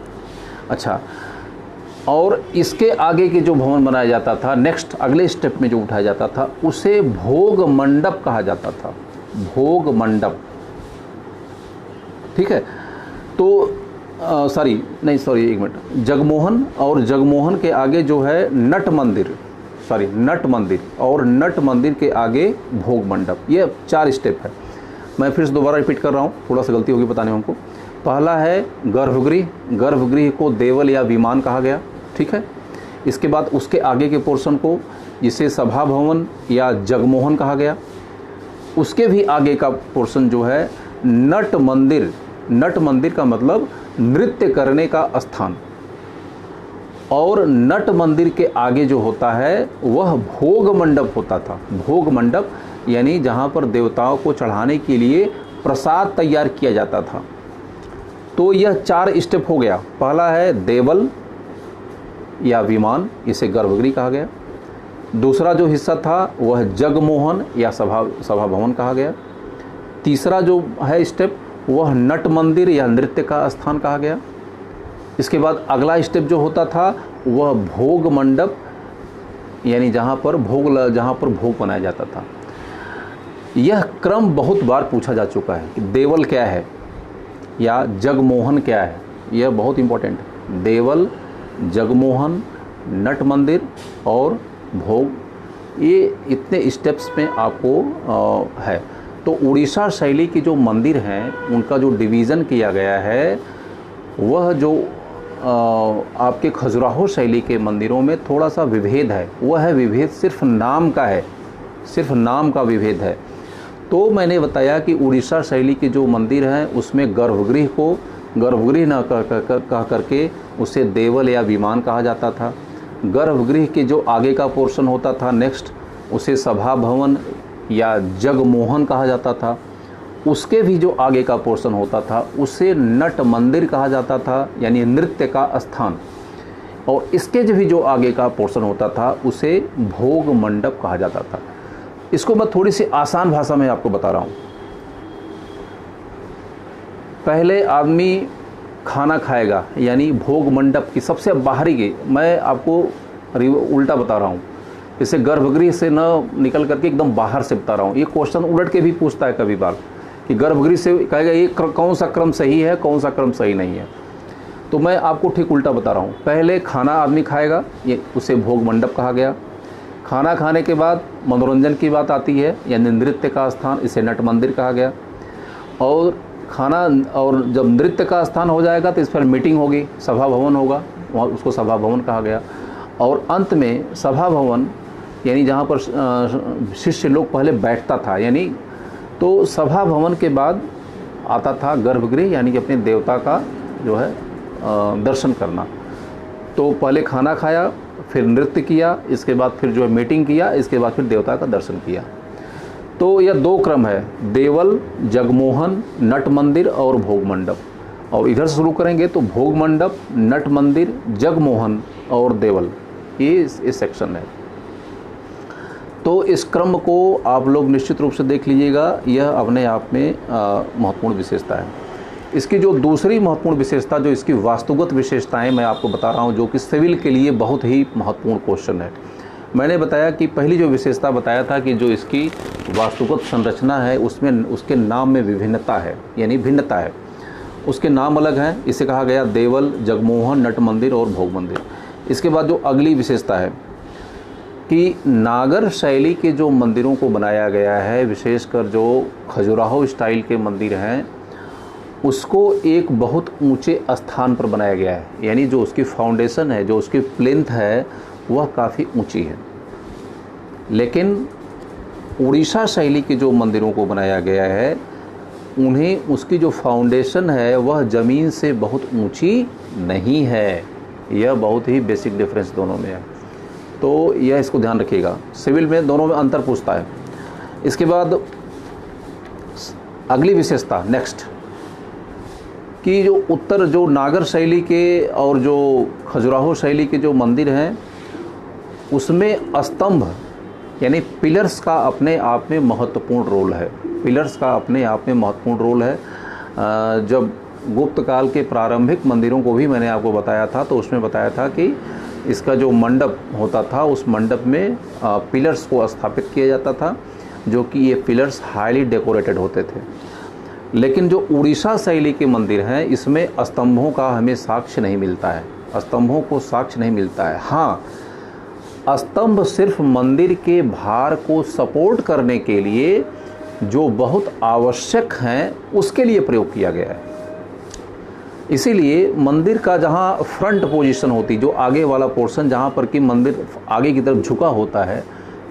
अच्छा, और इसके आगे के जो भवन बनाया जाता था, नेक्स्ट अगले स्टेप में जो उठाया जाता था, उसे भोग मंडप कहा जाता था। भोग मंडप, ठीक है। तो एक मिनट, जगमोहन, और जगमोहन के आगे जो है नट मंदिर, नट मंदिर, और नट मंदिर के आगे भोग मंडप। ये 4 स्टेप है। मैं फिर से दोबारा रिपीट कर रहा हूँ, थोड़ा सा गलती होगी बताने में हमको। पहला है गर्भगृह, गर्भगृह को देवल या विमान कहा गया, ठीक है। इसके बाद उसके आगे के पोर्शन को, जिसे सभा भवन या जगमोहन कहा गया, उसके भी आगे का पोर्शन जो है नट मंदिर। नट मंदिर का मतलब नृत्य करने का स्थान। और नट मंदिर के आगे जो होता है वह भोग मंडप होता था। भोग मंडप यानी जहाँ पर देवताओं को चढ़ाने के लिए प्रसाद तैयार किया जाता था। तो यह 4 स्टेप हो गया। पहला है देवल या विमान, इसे गर्भगृह कहा गया। दूसरा जो हिस्सा था वह जगमोहन या सभा भवन कहा गया। तीसरा जो है स्टेप, वह नट मंदिर या नृत्य का स्थान कहा गया। इसके बाद अगला स्टेप जो होता था वह भोग मंडप, यानी जहाँ पर भोग बनाया जाता था। यह क्रम बहुत बार पूछा जा चुका है कि देवल क्या है या जगमोहन क्या है। यह बहुत इंपॉर्टेंट है। देवल जगमोहन, नट मंदिर और भोग, ये इतने स्टेप्स में आपको है। तो उड़ीसा शैली की जो मंदिर हैं उनका जो डिवीज़न किया गया है वह जो आपके खजुराहो शैली के मंदिरों में थोड़ा सा विभेद है, वह है विभेद सिर्फ नाम का है, सिर्फ नाम का विभेद है। तो मैंने बताया कि उड़ीसा शैली के जो मंदिर हैं उसमें गर्भगृह को गर्भगृह न कह करके उसे देवल या विमान कहा जाता था। गर्भगृह के जो आगे का पोर्शन होता था नेक्स्ट, उसे सभा भवन या जगमोहन कहा जाता था। उसके भी जो आगे का पोर्शन होता था उसे नट मंदिर कहा जाता था, यानी नृत्य का स्थान। और इसके जो भी जो आगे का पोर्शन होता था उसे भोग मंडप कहा जाता था। इसको मैं थोड़ी सी आसान भाषा में आपको बता रहा हूँ। पहले आदमी खाना खाएगा, यानी भोग मंडप की सबसे बाहरी की, मैं आपको उल्टा बता रहा हूँ, इसे गर्भगृह से न निकल करके एकदम बाहर से बता रहा हूँ। ये क्वेश्चन उलट के भी पूछता है कभी बार कि गर्भगृह से कहेगा ये कौन सा क्रम सही है, कौन सा क्रम सही नहीं है। तो मैं आपको ठीक उल्टा बता रहा हूँ। पहले खाना आदमी खाएगा, ये उसे भोग मंडप कहा गया। खाना खाने के बाद मनोरंजन की बात आती है, यानी नृत्य का स्थान, इसे नट मंदिर कहा गया। और खाना और जब नृत्य का स्थान हो जाएगा तो इस पर मीटिंग होगी, सभा भवन होगा, वहाँ उसको सभा भवन कहा गया। और अंत में सभा भवन यानी जहाँ पर शिष्य लोग पहले बैठता था, यानी तो सभा भवन के बाद आता था गर्भगृह, यानी कि अपने देवता का जो है दर्शन करना। तो पहले खाना खाया, फिर नृत्य किया, इसके बाद फिर जो है मीटिंग किया, इसके बाद फिर देवता का दर्शन किया। तो यह दो क्रम है, देवल, जगमोहन, नट मंदिर और भोग मंडप। और इधर से शुरू करेंगे तो भोग मंडप, नट मंदिर, जगमोहन और देवल, ये इस सेक्शन है। तो इस क्रम को आप लोग निश्चित रूप से देख लीजिएगा, यह अपने आप में महत्वपूर्ण विशेषता है। इसकी जो दूसरी महत्वपूर्ण विशेषता, जो इसकी वास्तुगत विशेषताएं मैं आपको बता रहा हूं, जो कि सिविल के लिए बहुत ही महत्वपूर्ण क्वेश्चन है। मैंने बताया कि पहली जो विशेषता बताया था कि जो इसकी वास्तुगत संरचना है उसमें उसके नाम में विभिन्नता है, यानी भिन्नता है, उसके नाम अलग हैं। इसे कहा गया देवल, जगमोहन, नट मंदिर और भोग मंदिर। इसके बाद जो अगली विशेषता है कि नागर शैली के जो मंदिरों को बनाया गया है, विशेषकर जो खजुराहो स्टाइल के मंदिर हैं, उसको एक बहुत ऊंचे स्थान पर बनाया गया है, यानी जो उसकी फाउंडेशन है, जो उसकी प्लिंथ है, वह काफ़ी ऊंची है। लेकिन उड़ीसा शैली के जो मंदिरों को बनाया गया है, उन्हें उसकी जो फाउंडेशन है वह ज़मीन से बहुत ऊंची नहीं है। यह बहुत ही बेसिक डिफरेंस दोनों में है, तो यह इसको ध्यान रखिएगा। सिविल में दोनों में अंतर पूछता है। इसके बाद अगली विशेषता नेक्स्ट, कि जो उत्तर जो नागर शैली के और जो खजुराहो शैली के जो मंदिर हैं उसमें स्तंभ यानी पिलर्स का अपने आप में महत्वपूर्ण रोल है। पिलर्स का अपने आप में महत्वपूर्ण रोल है। जब गुप्त काल के प्रारंभिक मंदिरों को भी मैंने आपको बताया था, तो उसमें बताया था कि इसका जो मंडप होता था उस मंडप में पिलर्स को स्थापित किया जाता था, जो कि ये पिलर्स हाईली डेकोरेटेड होते थे। लेकिन जो उड़ीसा शैली के मंदिर हैं इसमें स्तंभों का हमें साक्ष्य नहीं मिलता है, स्तंभों को साक्ष्य नहीं मिलता है। हाँ, स्तंभ सिर्फ मंदिर के भार को सपोर्ट करने के लिए जो बहुत आवश्यक हैं उसके लिए प्रयोग किया गया है। इसीलिए मंदिर का जहाँ फ्रंट पोजीशन होती, जो आगे वाला पोर्शन जहाँ पर कि मंदिर आगे की तरफ झुका होता है,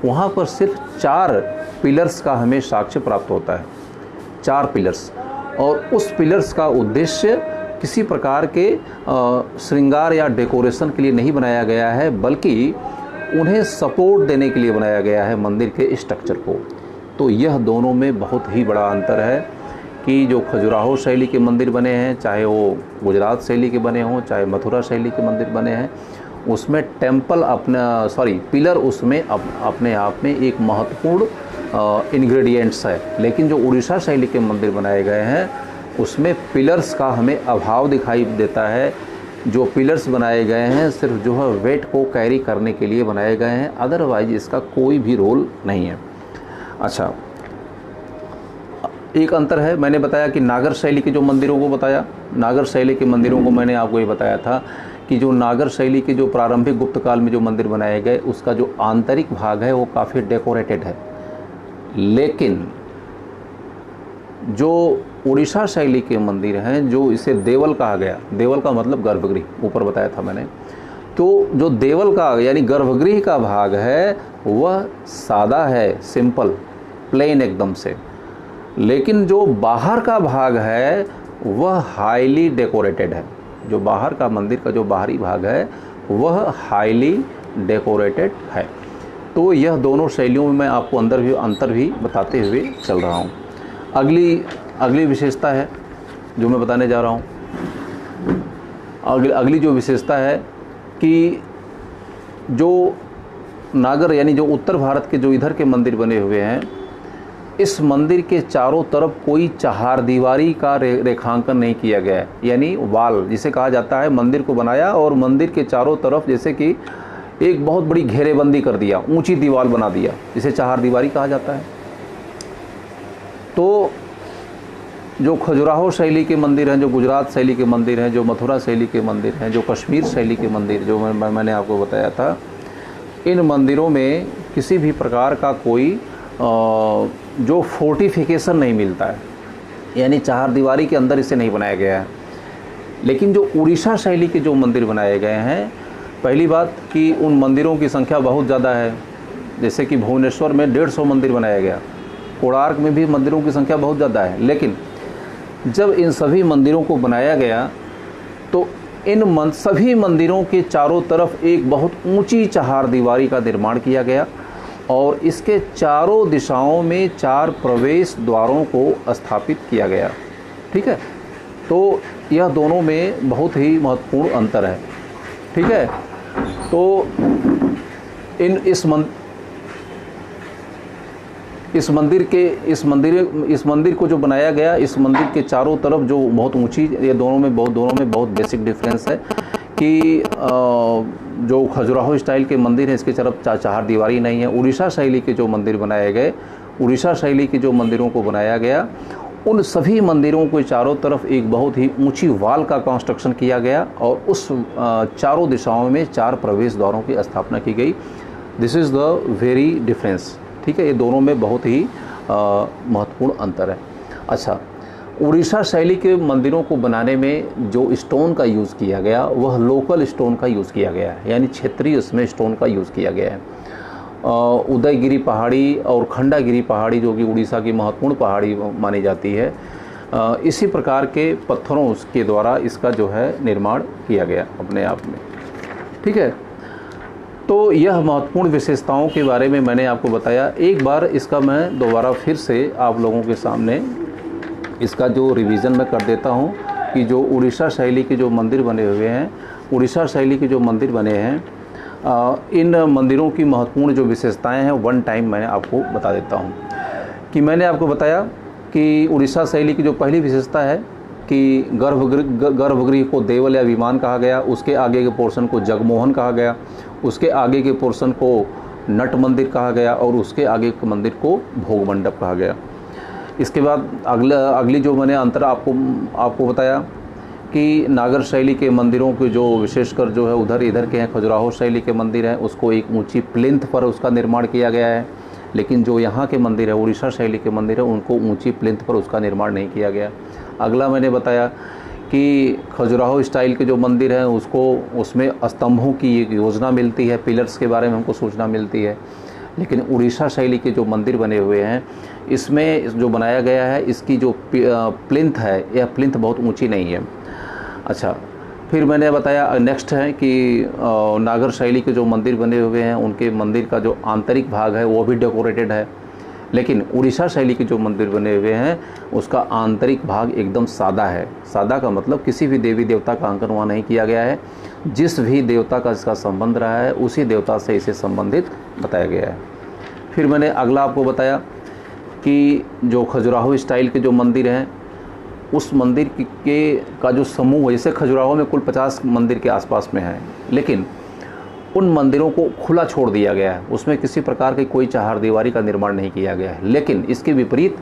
वहाँ पर सिर्फ 4 पिलर्स का हमें साक्ष्य प्राप्त होता है, 4 पिलर्स। और उस पिलर्स का उद्देश्य किसी प्रकार के श्रृंगार या डेकोरेशन के लिए नहीं बनाया गया है, बल्कि उन्हें सपोर्ट देने के लिए बनाया गया है मंदिर के स्ट्रक्चर को। तो यह दोनों में बहुत ही बड़ा अंतर है कि जो खजुराहो शैली के मंदिर बने हैं, चाहे वो गुजरात शैली के बने हों, चाहे मथुरा शैली के मंदिर बने हैं, उसमें टेम्पल पिलर उसमें अपने आप में एक महत्वपूर्ण इंग्रेडिएंट्स है। लेकिन जो उड़ीसा शैली के मंदिर बनाए गए हैं उसमें पिलर्स का हमें अभाव दिखाई देता है। जो पिलर्स बनाए गए हैं सिर्फ जो है वेट को कैरी करने के लिए बनाए गए हैं, अदरवाइज इसका कोई भी रोल नहीं है। अच्छा, एक अंतर है, मैंने बताया कि नागर शैली के जो मंदिरों को बताया, नागर शैली के मंदिरों को मैंने आपको ये बताया था कि जो नागर शैली के जो प्रारंभिक गुप्त काल में जो मंदिर बनाए गए उसका जो आंतरिक भाग है वो काफ़ी डेकोरेटेड है, लेकिन जो उड़ीसा शैली के मंदिर हैं, जो इसे देवल कहा गया, देवल का मतलब गर्भगृह, ऊपर बताया था मैंने, तो जो देवल का यानी गर्भगृह का भाग है वह सादा है, सिंपल, प्लेन एकदम से, लेकिन जो बाहर का भाग है वह हाईली डेकोरेटेड है। जो बाहर का मंदिर का जो बाहरी भाग है वह हाईली डेकोरेटेड है। तो यह दोनों शैलियों में मैं आपको अंतर भी बताते हुए चल रहा हूँ। अगली विशेषता है जो मैं बताने जा रहा हूँ, अगली जो विशेषता है कि जो नागर यानी जो उत्तर भारत के जो इधर के मंदिर बने हुए हैं, इस मंदिर के चारों तरफ कोई चहारदीवारी का रेखांकन नहीं किया गया है, यानी वाल जिसे कहा जाता है। मंदिर को बनाया और मंदिर के चारों तरफ जैसे कि एक बहुत बड़ी घेरेबंदी कर दिया, ऊंची दीवार बना दिया, जिसे चहारदीवारी कहा जाता है। तो जो खजुराहो शैली के मंदिर हैं, जो गुजरात शैली के मंदिर हैं, जो मथुरा शैली के मंदिर हैं, जो कश्मीर शैली के मंदिर जो मैंने आपको बताया था, इन मंदिरों में किसी भी प्रकार का कोई जो फोर्टिफिकेशन नहीं मिलता है, यानी चहारदीवारी के अंदर इसे नहीं बनाया गया है। लेकिन जो उड़ीसा शैली के जो मंदिर बनाए गए हैं, पहली बात कि उन मंदिरों की संख्या बहुत ज़्यादा है। जैसे कि भुवनेश्वर में 150 मंदिर बनाया गया, कोणार्क में भी मंदिरों की संख्या बहुत ज़्यादा है। लेकिन जब इन सभी मंदिरों को बनाया गया तो इन सभी मंदिरों के चारों तरफ एक बहुत ऊंची चहारदीवारी का निर्माण किया गया और इसके चारों दिशाओं में 4 प्रवेश द्वारों को स्थापित किया गया। ठीक है, तो यह दोनों में बहुत ही महत्वपूर्ण अंतर है। ठीक है, तो इस मंदिर को जो बनाया गया, इस मंदिर के चारों तरफ जो बहुत ऊंची, ये दोनों में बहुत बेसिक डिफरेंस है कि जो खजुराहो स्टाइल के मंदिर हैं इसके तरफ चहारदीवारी नहीं है। उड़ीसा शैली के जो मंदिर बनाए गए, उड़ीसा शैली के जो मंदिरों को बनाया गया, उन सभी मंदिरों के चारों तरफ एक बहुत ही ऊंची वाल का कंस्ट्रक्शन किया गया और उस चारों दिशाओं में 4 प्रवेश द्वारों की स्थापना की गई। This is the very difference. ठीक है, ये दोनों में बहुत ही महत्वपूर्ण अंतर है। अच्छा, उड़ीसा शैली के मंदिरों को बनाने में जो स्टोन का यूज़ किया गया वह लोकल स्टोन का यूज़ किया गया है, यानी क्षेत्रीय उसमें स्टोन का यूज़ किया गया है। उदयगिरी पहाड़ी और खंडागिरी पहाड़ी जो कि उड़ीसा की महत्वपूर्ण पहाड़ी मानी जाती है, इसी प्रकार के पत्थरों के द्वारा इसका जो है निर्माण किया गया अपने आप में। ठीक है, तो यह महत्वपूर्ण विशेषताओं के बारे में मैंने आपको बताया। एक बार इसका मैं दोबारा फिर से आप लोगों के सामने इसका जो रिवीजन मैं कर देता हूँ कि जो उड़ीसा शैली के जो मंदिर बने हुए हैं, उड़ीसा शैली के जो मंदिर बने हैं, इन मंदिरों की महत्वपूर्ण जो विशेषताएं हैं वन टाइम मैं आपको बता देता हूँ। कि मैंने आपको बताया कि उड़ीसा शैली की जो पहली विशेषता है कि गर्भगृह को देवल या विमान कहा गया, उसके आगे के पोर्शन को जगमोहन कहा गया, उसके आगे के पोर्शन को नट मंदिर कहा गया और उसके आगे के मंदिर को भोग मंडप कहा गया। इसके बाद अगली जो मैंने अंतर आपको बताया कि नागर शैली के मंदिरों के जो विशेषकर जो है इधर के हैं, खजुराहो शैली के मंदिर हैं, उसको एक ऊंची प्लिंथ पर उसका निर्माण किया गया है। लेकिन जो यहाँ के मंदिर है, उड़ीसा शैली के मंदिर है, उनको ऊंची प्लिंथ पर उसका निर्माण नहीं किया गया। अगला मैंने बताया कि खजुराहो स्टाइल के जो मंदिर हैं उसमें स्तंभों की एक योजना मिलती है, पिलर्स के बारे में हमको सूचना मिलती है। लेकिन उड़ीसा शैली के जो मंदिर बने हुए हैं, इसमें जो बनाया गया है, इसकी जो प्लिंथ है, यह प्लिंथ बहुत ऊंची नहीं है। अच्छा, फिर मैंने बताया नेक्स्ट है कि नागर शैली के जो मंदिर बने हुए हैं उनके मंदिर का जो आंतरिक भाग है वो भी डेकोरेटेड है। लेकिन उड़ीसा शैली के जो मंदिर बने हुए हैं उसका आंतरिक भाग एकदम सादा है। सादा का मतलब किसी भी देवी देवता का अंकन वहाँ नहीं किया गया है। जिस भी देवता का इसका संबंध रहा है उसी देवता से इसे संबंधित बताया गया है। फिर मैंने अगला आपको बताया कि जो खजुराहो स्टाइल के जो मंदिर हैं उस मंदिर का जो समूह है, जैसे खजुराहो में कुल 50 मंदिर के आसपास में है, लेकिन उन मंदिरों को खुला छोड़ दिया गया है, उसमें किसी प्रकार की कोई चहारदीवारी का निर्माण नहीं किया गया है। लेकिन इसके विपरीत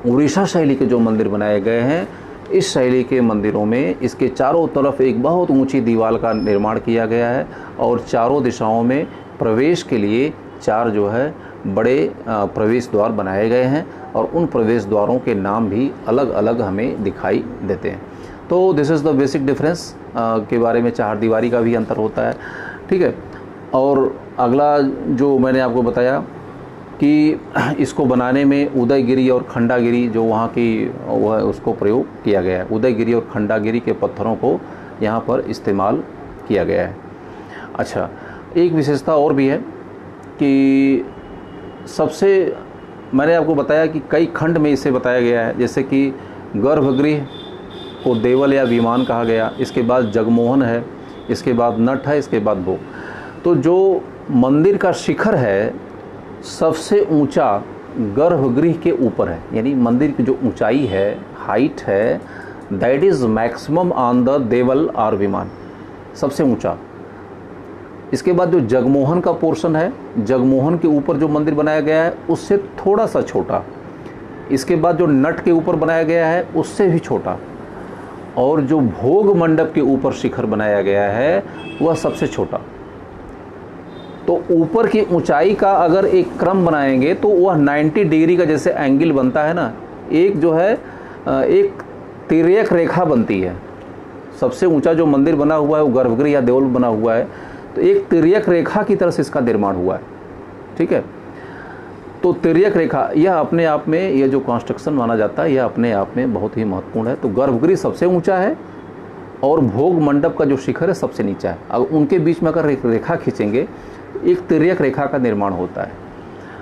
उड़ीसा शैली के जो मंदिर बनाए गए हैं इस शैली के मंदिरों में इसके चारों तरफ एक बहुत ऊंची दीवार का निर्माण किया गया है और चारों दिशाओं में प्रवेश के लिए 4 जो है बड़े प्रवेश द्वार बनाए गए हैं और उन प्रवेश द्वारों के नाम भी अलग अलग हमें दिखाई देते हैं। तो this is the basic difference के बारे में। चारदीवारी का भी अंतर होता है, ठीक है। और अगला जो मैंने आपको बताया कि इसको बनाने में उदयगिरी और खंडागिरी जो वहाँ की वह उसको प्रयोग किया गया है। उदयगिरी और खंडागिरी के पत्थरों को यहाँ पर इस्तेमाल किया गया है। अच्छा, एक विशेषता और भी है कि सबसे मैंने आपको बताया कि कई खंड में इसे बताया गया है, जैसे कि गर्भगृह को देवल या विमान कहा गया, इसके बाद जगमोहन है, इसके बाद नट है, इसके बाद भोग। तो जो मंदिर का शिखर है सबसे ऊंचा गर्भगृह के ऊपर है, यानी मंदिर की जो ऊंचाई है, हाइट है, that is maximum on the deul और विमान, सबसे ऊंचा। इसके बाद जो जगमोहन का पोर्शन है, जगमोहन के ऊपर जो मंदिर बनाया गया है उससे थोड़ा सा छोटा। इसके बाद जो नट के ऊपर बनाया गया है उससे भी छोटा, और जो भोग मंडप के ऊपर शिखर बनाया गया है वह सबसे छोटा। तो ऊपर की ऊंचाई का अगर एक क्रम बनाएंगे तो वह 90 डिग्री का जैसे एंगल बनता है ना, एक जो है एक तिर्यक रेखा बनती है। सबसे ऊंचा जो मंदिर बना हुआ है वो गर्भगृह या देवल बना हुआ है, तो एक तिर्यक रेखा की तरह से इसका निर्माण हुआ है, ठीक है। तो तिर्यक रेखा यह अपने आप में, यह जो कंस्ट्रक्शन माना जाता है यह अपने आप में बहुत ही महत्वपूर्ण है। तो गर्भगृह सबसे ऊंचा है और भोग मंडप का जो शिखर है सबसे नीचा है। अब उनके बीच में अगर रेखा खींचेंगे एक तिर्यक रेखा का निर्माण होता है।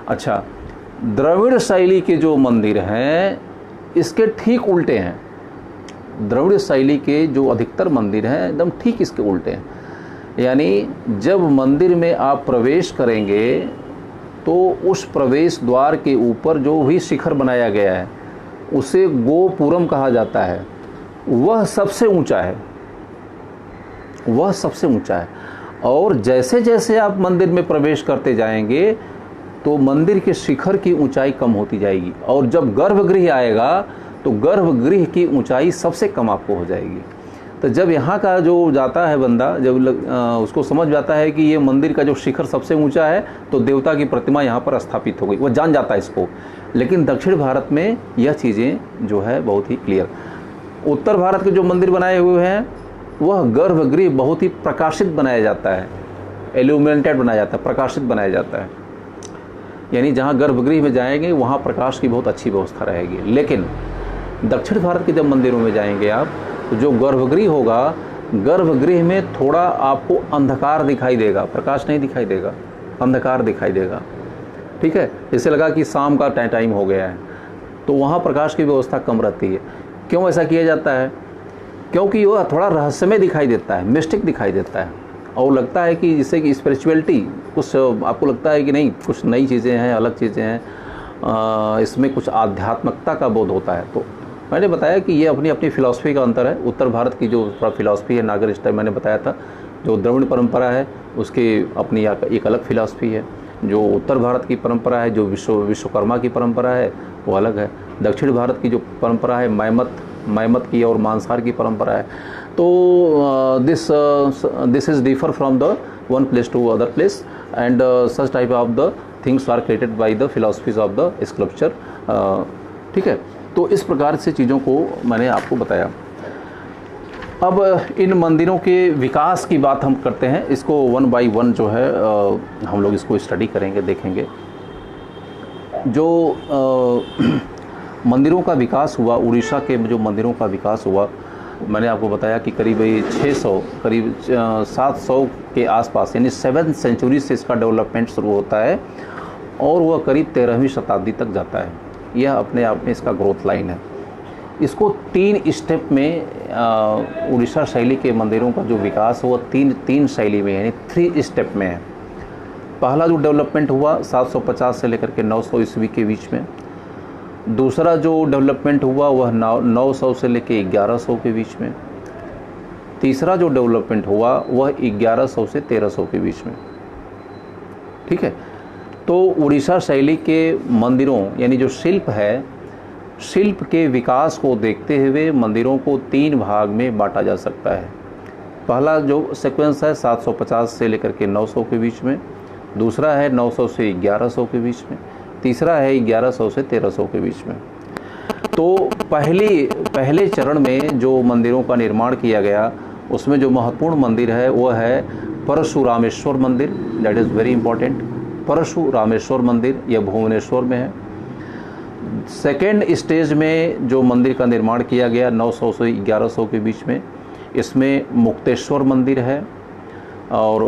अच्छा, द्रविड़ शैली के जो मंदिर हैं इसके ठीक उल्टे हैं। द्रविड़ शैली के जो अधिकतर मंदिर हैं एकदम ठीक इसके उल्टे हैं, यानी जब मंदिर में आप प्रवेश करेंगे तो उस प्रवेश द्वार के ऊपर जो भी शिखर बनाया गया है उसे गोपुरम कहा जाता है, वह सबसे ऊंचा है, वह सबसे ऊंचा है। और जैसे जैसे आप मंदिर में प्रवेश करते जाएंगे तो मंदिर के शिखर की ऊंचाई कम होती जाएगी, और जब गर्भगृह आएगा तो गर्भगृह की ऊंचाई सबसे कम आपको हो जाएगी। तो जब यहाँ का जो जाता है बंदा, जब उसको समझ जाता है कि ये मंदिर का जो शिखर सबसे ऊंचा है तो देवता की प्रतिमा यहाँ पर स्थापित हो गई, वह जान जाता है इसको। लेकिन दक्षिण भारत में यह चीज़ें जो है बहुत ही क्लियर। उत्तर भारत के जो मंदिर बनाए हुए हैं वह गर्भगृह बहुत ही प्रकाशित बनाया जाता है, एल्यूमिनेटेड बनाया जाता है, प्रकाशित बनाया जाता है, यानी जहाँ गर्भगृह में जाएंगे वहाँ प्रकाश की बहुत अच्छी व्यवस्था रहेगी। लेकिन दक्षिण भारत के जब मंदिरों में जाएंगे आप तो जो गर्भगृह होगा, गर्भगृह में थोड़ा आपको अंधकार दिखाई देगा, प्रकाश नहीं दिखाई देगा, अंधकार दिखाई देगा, ठीक है। जैसे लगा कि शाम का टाइम हो गया है, तो वहाँ प्रकाश की व्यवस्था कम रहती है। क्यों ऐसा किया जाता है? क्योंकि वह थोड़ा रहस्यमय दिखाई देता है, मिस्टिक दिखाई देता है, और लगता है कि जिससे कि स्पिरिचुअलिटी कुछ आपको लगता है कि नहीं, कुछ नई चीज़ें हैं, अलग चीज़ें हैं, इसमें कुछ आध्यात्मिकता का बोध होता है। तो मैंने बताया कि ये अपनी अपनी फ़िलासफ़ी का अंतर है। उत्तर भारत की जो फ़िलासफ़ी है नागर स्टाइल, मैंने बताया था, जो द्रविड़ परंपरा है उसकी अपनी एक अलग फ़िलासफ़ी है। जो उत्तर भारत की परंपरा है, जो विश्वकर्मा की परंपरा है, वो अलग है। दक्षिण भारत की जो परंपरा है मैमत की और मांसाहार की परंपरा है। तो this is differ from the one place to other place, and such type of the things are created by the philosophies of the sculpture, ठीक है। तो इस प्रकार से चीज़ों को मैंने आपको बताया। अब इन मंदिरों के विकास की बात हम करते हैं, इसको वन बाय वन जो है हम लोग इसको स्टडी करेंगे, देखेंगे। जो मंदिरों का विकास हुआ, उड़ीसा के जो मंदिरों का विकास हुआ, मैंने आपको बताया कि करीब 700 के आसपास, यानी 7वीं सेंचुरी से इसका डेवलपमेंट शुरू होता है और वह करीब 13वीं शताब्दी तक जाता है। यह अपने आप में इसका ग्रोथ लाइन है। इसको 3 स्टेप में उड़ीसा शैली के मंदिरों का जो विकास हुआ तीन शैली में, यानी 3 स्टेप में है। पहला जो डेवलपमेंट हुआ 750 से लेकर के 900 ईस्वी के बीच में। दूसरा जो डेवलपमेंट हुआ वह 900 से लेकर 1100 के बीच में। तीसरा जो डेवलपमेंट हुआ वह 1100 से 1300 के बीच में, ठीक है। तो उड़ीसा शैली के मंदिरों, यानी जो शिल्प है, शिल्प के विकास को देखते हुए मंदिरों को 3 भाग में बांटा जा सकता है। पहला जो सीक्वेंस है 750 से लेकर के 900 के बीच में, दूसरा है 900 से 1100 के बीच में, तीसरा है 1100 से 1300 के बीच में। तो पहले चरण में जो मंदिरों का निर्माण किया गया उसमें जो महत्वपूर्ण मंदिर है वो है परशुरामेश्वर मंदिर, that is very important. Parashurameshvara मंदिर यह भुवनेश्वर में है। सेकेंड स्टेज में जो मंदिर का निर्माण किया गया 900 से 1100 के बीच में, इसमें मुक्तेश्वर मंदिर है और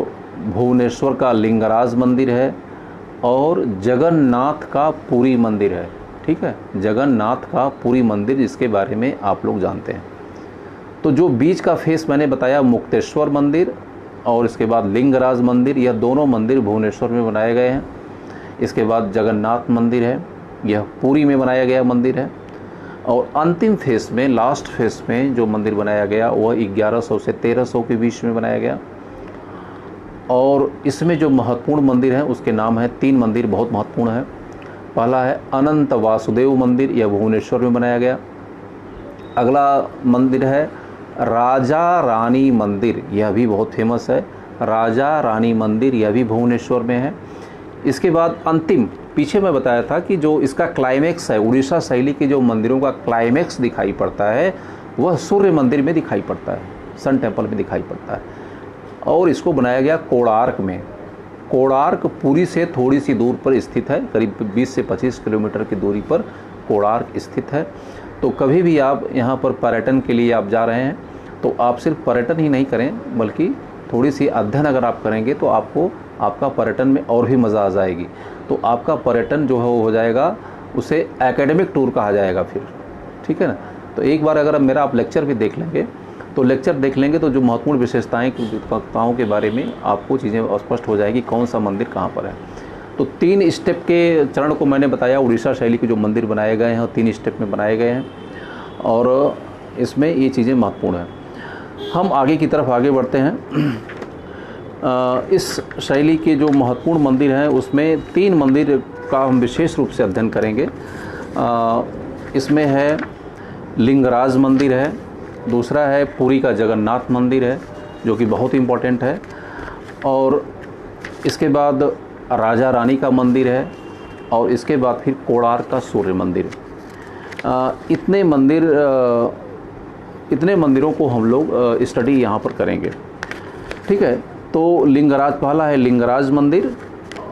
भुवनेश्वर का लिंगराज मंदिर है और जगन्नाथ का पुरी मंदिर है। ठीक है, जगन्नाथ का पुरी मंदिर जिसके बारे में आप लोग जानते हैं। तो जो बीच का फेस मैंने बताया मुक्तेश्वर मंदिर और इसके बाद लिंगराज मंदिर, यह दोनों मंदिर भुवनेश्वर में बनाए गए हैं। इसके बाद जगन्नाथ मंदिर है, यह पुरी में बनाया गया मंदिर है। और अंतिम फेस में, लास्ट फेस में जो मंदिर बनाया गया वह 1100 से 1300 के बीच में बनाया गया। और इसमें जो महत्वपूर्ण मंदिर है उसके नाम है, 3 मंदिर बहुत महत्वपूर्ण है। पहला है अनंत वासुदेव मंदिर, यह भुवनेश्वर में बनाया गया। अगला मंदिर है राजा रानी मंदिर, यह भी बहुत फेमस है, राजा रानी मंदिर, यह भी भुवनेश्वर में है। इसके बाद अंतिम, पीछे मैं बताया था कि जो इसका क्लाइमेक्स है, उड़ीसा शैली के जो मंदिरों का क्लाइमेक्स दिखाई पड़ता है वह सूर्य मंदिर में दिखाई पड़ता है, सन टेम्पल में दिखाई पड़ता है। और इसको बनाया गया कोणार्क में। कोणार्क पुरी से थोड़ी सी दूर पर स्थित है, करीब 20 से 25 किलोमीटर की दूरी पर कोणार्क स्थित है। तो कभी भी आप यहाँ पर पर्यटन के लिए आप जा रहे हैं तो आप सिर्फ पर्यटन ही नहीं करें बल्कि थोड़ी सी अध्ययन अगर आप करेंगे तो आपको आपका पर्यटन में और भी मज़ा आ जाएगी। तो आपका पर्यटन जो है वो हो जाएगा, उसे एकेडमिक टूर कहा जाएगा फिर। ठीक है ना। तो एक बार अगर मेरा आप लेक्चर भी देख लेंगे तो जो महत्वपूर्ण विशेषताओं के बारे में आपको चीज़ें स्पष्ट हो जाएगी, कौन सा मंदिर कहाँ पर है। तो 3 स्टेप के चरण को मैंने बताया, उड़ीसा शैली के जो मंदिर बनाए गए हैं 3 स्टेप में बनाए गए हैं और इसमें ये चीज़ें महत्वपूर्ण हैं। हम आगे की तरफ आगे बढ़ते हैं। इस शैली के जो महत्वपूर्ण मंदिर हैं उसमें 3 मंदिर का हम विशेष रूप से अध्ययन करेंगे। इसमें है लिंगराज मंदिर है, दूसरा है पुरी का जगन्नाथ मंदिर है जो कि बहुत इम्पोर्टेंट है, और इसके बाद राजा रानी का मंदिर है, और इसके बाद फिर कोणार्क का सूर्य मंदिर। इतने मंदिरों को हम लोग स्टडी यहाँ पर करेंगे। ठीक है। तो लिंगराज, पहला है लिंगराज मंदिर,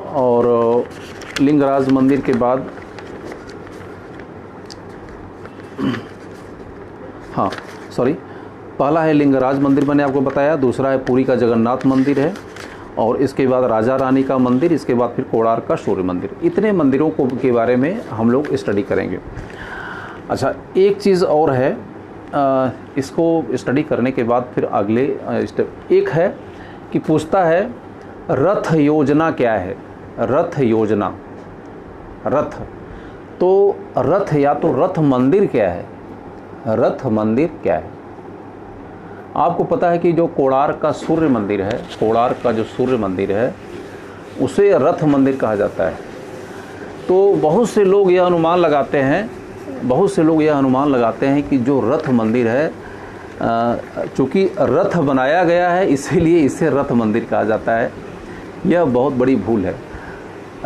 और लिंगराज मंदिर के बाद पहला है लिंगराज मंदिर मैंने आपको बताया, दूसरा है पुरी का जगन्नाथ मंदिर है, और इसके बाद राजा रानी का मंदिर, इसके बाद फिर कोणार्क का सूर्य मंदिर। इतने मंदिरों के बारे में हम लोग स्टडी करेंगे। अच्छा, एक चीज़ और है, इसको स्टडी करने के बाद फिर अगले स्टेप एक है कि पूछता है रथ योजना क्या है। रथ योजना, रथ, तो रथ या तो रथ मंदिर क्या है, रथ मंदिर क्या है। आपको पता है कि जो कोणार्क का सूर्य मंदिर है, कोणार्क का जो सूर्य मंदिर है उसे रथ मंदिर कहा जाता है। तो बहुत से लोग यह अनुमान लगाते हैं कि जो रथ मंदिर है, चूँकि रथ बनाया गया है इसीलिए इसे रथ मंदिर कहा जाता है। यह बहुत बड़ी भूल है।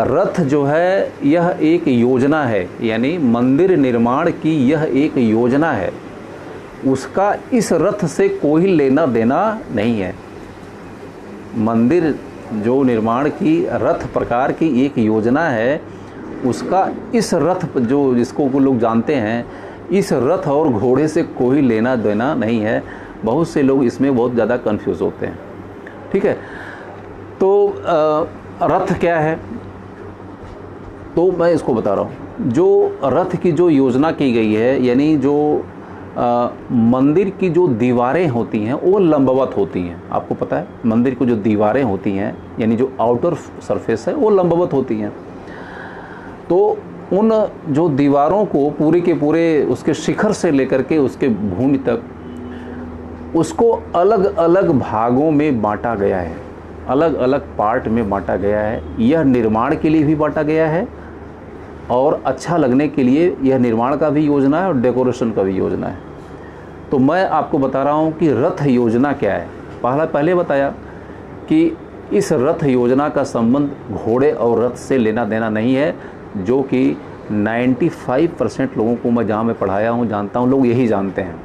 रथ जो है यह एक योजना है, यानी मंदिर निर्माण की यह एक योजना है, उसका इस रथ से कोई लेना देना नहीं है। मंदिर जो निर्माण की रथ प्रकार की एक योजना है, उसका इस रथ जो जिसको लोग जानते हैं, इस रथ और घोड़े से कोई लेना देना नहीं है। बहुत से लोग इसमें बहुत ज़्यादा कंफ्यूज होते हैं। ठीक है। तो रथ क्या है, तो मैं इसको बता रहा हूँ। जो रथ की जो योजना की गई है, यानी जो मंदिर की जो दीवारें होती हैं वो लंबवत होती हैं। आपको पता है मंदिर की जो दीवारें होती हैं, यानी जो आउटर सरफेस है वो लंबवत होती हैं। तो उन जो दीवारों को पूरे के पूरे उसके शिखर से लेकर के उसके भूमि तक, उसको अलग अलग भागों में बांटा गया है, अलग अलग पार्ट में बांटा गया है। यह निर्माण के लिए भी बांटा गया है और अच्छा लगने के लिए यह निर्माण का भी योजना है और डेकोरेशन का भी योजना है। तो मैं आपको बता रहा हूँ कि रथ योजना क्या है। पहले बताया कि इस रथ योजना का संबंध घोड़े और रथ से लेना देना नहीं है, जो कि 95% लोगों को मैं पढ़ाया हूँ, जानता हूँ, लोग यही जानते हैं।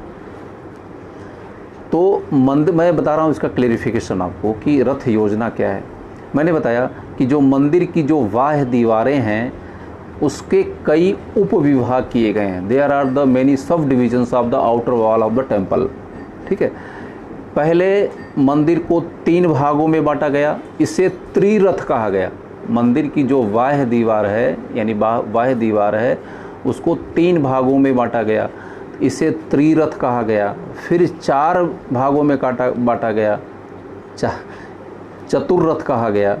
तो मैं बता रहा हूँ इसका क्लेरिफिकेशन आपको कि रथ योजना क्या है। मैंने बताया कि जो मंदिर की जो बाह्य दीवारें हैं उसके कई उपविभाग किए गए हैं। देयर आर द मेनी सब divisions of the outer wall of the temple. ठीक है, पहले मंदिर को 3 भागों में बांटा गया, इसे त्रिरथ कहा गया। मंदिर की जो बाह्य दीवार है यानी बाह्य दीवार है उसको 3 भागों में बांटा गया, इसे त्रिरथ कहा गया। फिर 4 भागों में बांटा गया, चतुर्रथ कहा गया।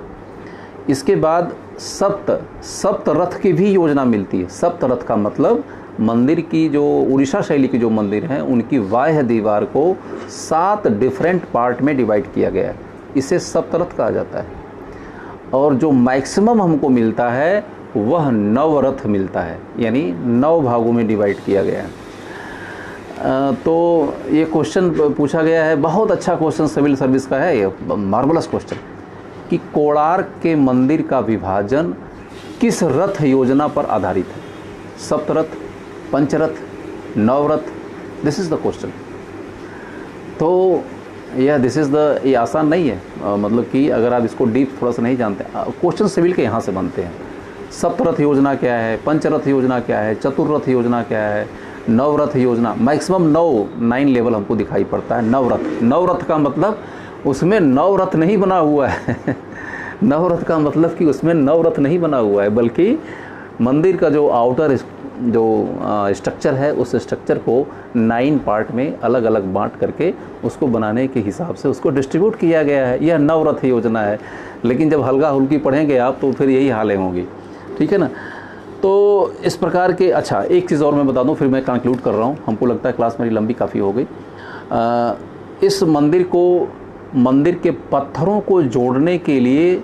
इसके बाद सप्त रथ की भी योजना मिलती है। सप्त रथ का मतलब मंदिर की जो उड़ीसा शैली के जो मंदिर हैं उनकी बाह्य दीवार को 7 डिफरेंट पार्ट में डिवाइड किया गया है, इसे सप्तरथ कहा जाता है। और जो मैक्सिमम हमको मिलता है वह 9 रथ मिलता है, यानी 9 भागों में डिवाइड किया गया है। तो ये क्वेश्चन पूछा गया है, बहुत अच्छा क्वेश्चन सिविल सर्विस का है, ये मार्वलस क्वेश्चन, कि कोणार्क के मंदिर का विभाजन किस रथ योजना पर आधारित है? सप्तरथ, पंचरथ, नवरथ, दिस इज़ द क्वेश्चन। तो ये आसान नहीं है, मतलब कि अगर आप इसको डीप थोड़ा सा नहीं जानते, क्वेश्चन सिविल के यहाँ से बनते हैं। सप्तरथ योजना क्या है, पंचरथ योजना क्या है, चतुर्रथ योजना क्या है, नवरथ योजना, मैक्सिमम 9 लेवल हमको दिखाई पड़ता है। नवरथ का मतलब उसमें 9 रथ नहीं बना हुआ है नवरथ का मतलब कि उसमें 9 रथ नहीं बना हुआ है, बल्कि मंदिर का जो आउटर जो स्ट्रक्चर है उस स्ट्रक्चर को 9 पार्ट में अलग अलग बांट करके उसको बनाने के हिसाब से उसको डिस्ट्रीब्यूट किया गया है। यह नवरथ योजना है। लेकिन जब हल्का हुल्की पढ़ेंगे आप तो फिर यही हालें होंगी, ठीक है ना। तो इस प्रकार के, अच्छा एक चीज़ और मैं बता दूं, फिर मैं कंक्लूड कर रहा हूं, हमको लगता है क्लास मेरी लंबी काफ़ी हो गई। इस मंदिर के पत्थरों को जोड़ने के लिए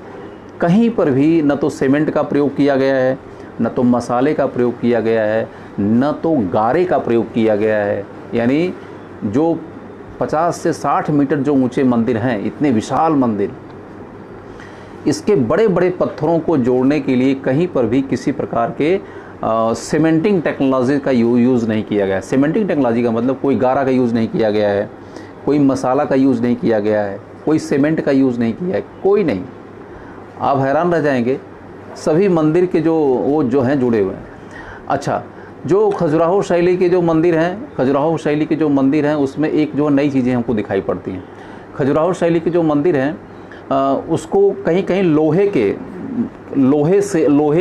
कहीं पर भी न तो सीमेंट का प्रयोग किया गया है, न तो मसाले का प्रयोग किया गया है, न तो गारे का प्रयोग किया गया है। यानी जो 50 से 60 मीटर जो ऊंचे मंदिर हैं, इतने विशाल मंदिर, इसके बड़े बड़े पत्थरों को जोड़ने के लिए कहीं पर भी किसी प्रकार के सीमेंटिंग टेक्नोलॉजी का यूज़ नहीं किया गया है। सीमेंटिंग टेक्नोलॉजी का मतलब कोई गारा का यूज़ नहीं किया गया है, कोई मसाला का यूज़ नहीं किया गया है, कोई सीमेंट का यूज़ नहीं किया है, कोई नहीं। आप हैरान रह जाएंगे, सभी मंदिर के जो हैं जुड़े हुए हैं। अच्छा, जो खजुराहो शैली के जो मंदिर हैं उसमें एक जो नई चीज़ें हमको दिखाई पड़ती हैं। खजुराहो शैली के जो मंदिर हैं उसको कहीं कहीं लोहे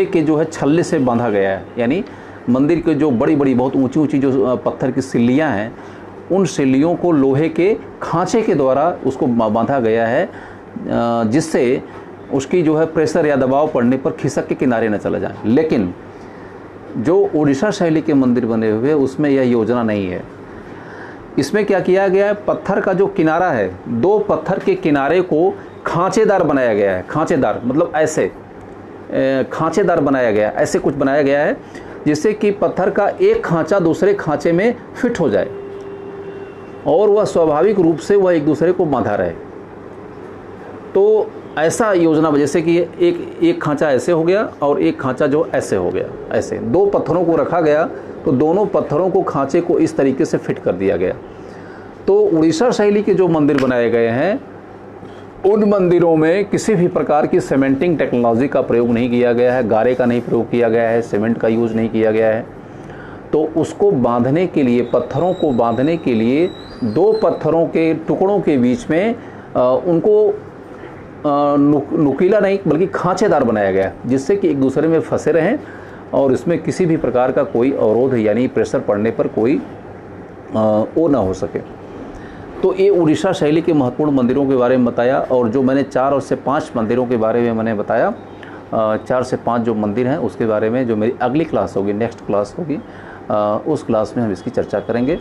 के जो है छल्ले से बांधा गया है। यानी मंदिर के जो बड़ी बड़ी बहुत ऊंची ऊंची जो पत्थर की सिल्लियाँ हैं, उन सिल्लियों को लोहे के खांचे के द्वारा उसको बांधा गया है, जिससे उसकी जो है प्रेशर या दबाव पड़ने पर खिसक के किनारे न चला जाए। लेकिन जो उड़ीसा शैली के मंदिर बने हुए उसमें यह योजना नहीं है। इसमें क्या किया गया है, पत्थर का जो किनारा है, 2 पत्थर के किनारे को खांचेदार बनाया गया है। खांचेदार मतलब ऐसे खांचेदार बनाया गया, ऐसे कुछ बनाया गया है जिससे कि पत्थर का एक खांचा दूसरे खांचे में फिट हो जाए और वह स्वाभाविक रूप से वह एक दूसरे को बांधा रहे। तो ऐसा योजना, जैसे कि एक खांचा ऐसे हो गया और एक खांचा जो ऐसे हो गया, ऐसे 2 पत्थरों को रखा गया तो दोनों पत्थरों को खांचे को इस तरीके से फिट कर दिया गया। तो उड़ीसा शैली के जो मंदिर बनाए गए हैं उन मंदिरों में किसी भी प्रकार की सीमेंटिंग टेक्नोलॉजी का प्रयोग नहीं किया गया है, गारे का नहीं प्रयोग किया गया है, सीमेंट का यूज़ नहीं किया गया है। तो उसको बांधने के लिए, पत्थरों को बांधने के लिए 2 पत्थरों के टुकड़ों के बीच में उनको नुकीला नहीं बल्कि खांचेदार बनाया गया, जिससे कि एक दूसरे में फंसे रहें और इसमें किसी भी प्रकार का कोई अवरोध यानी प्रेशर पड़ने पर कोई वो ना हो सके। तो ये उड़ीसा शैली के महत्वपूर्ण मंदिरों के बारे में बताया। और जो मैंने 4 से 5 मंदिरों के बारे में मैंने बताया, 4 से 5 जो मंदिर हैं उसके बारे में जो मेरी अगली क्लास होगी, नेक्स्ट क्लास होगी, उस क्लास में हम इसकी चर्चा करेंगे।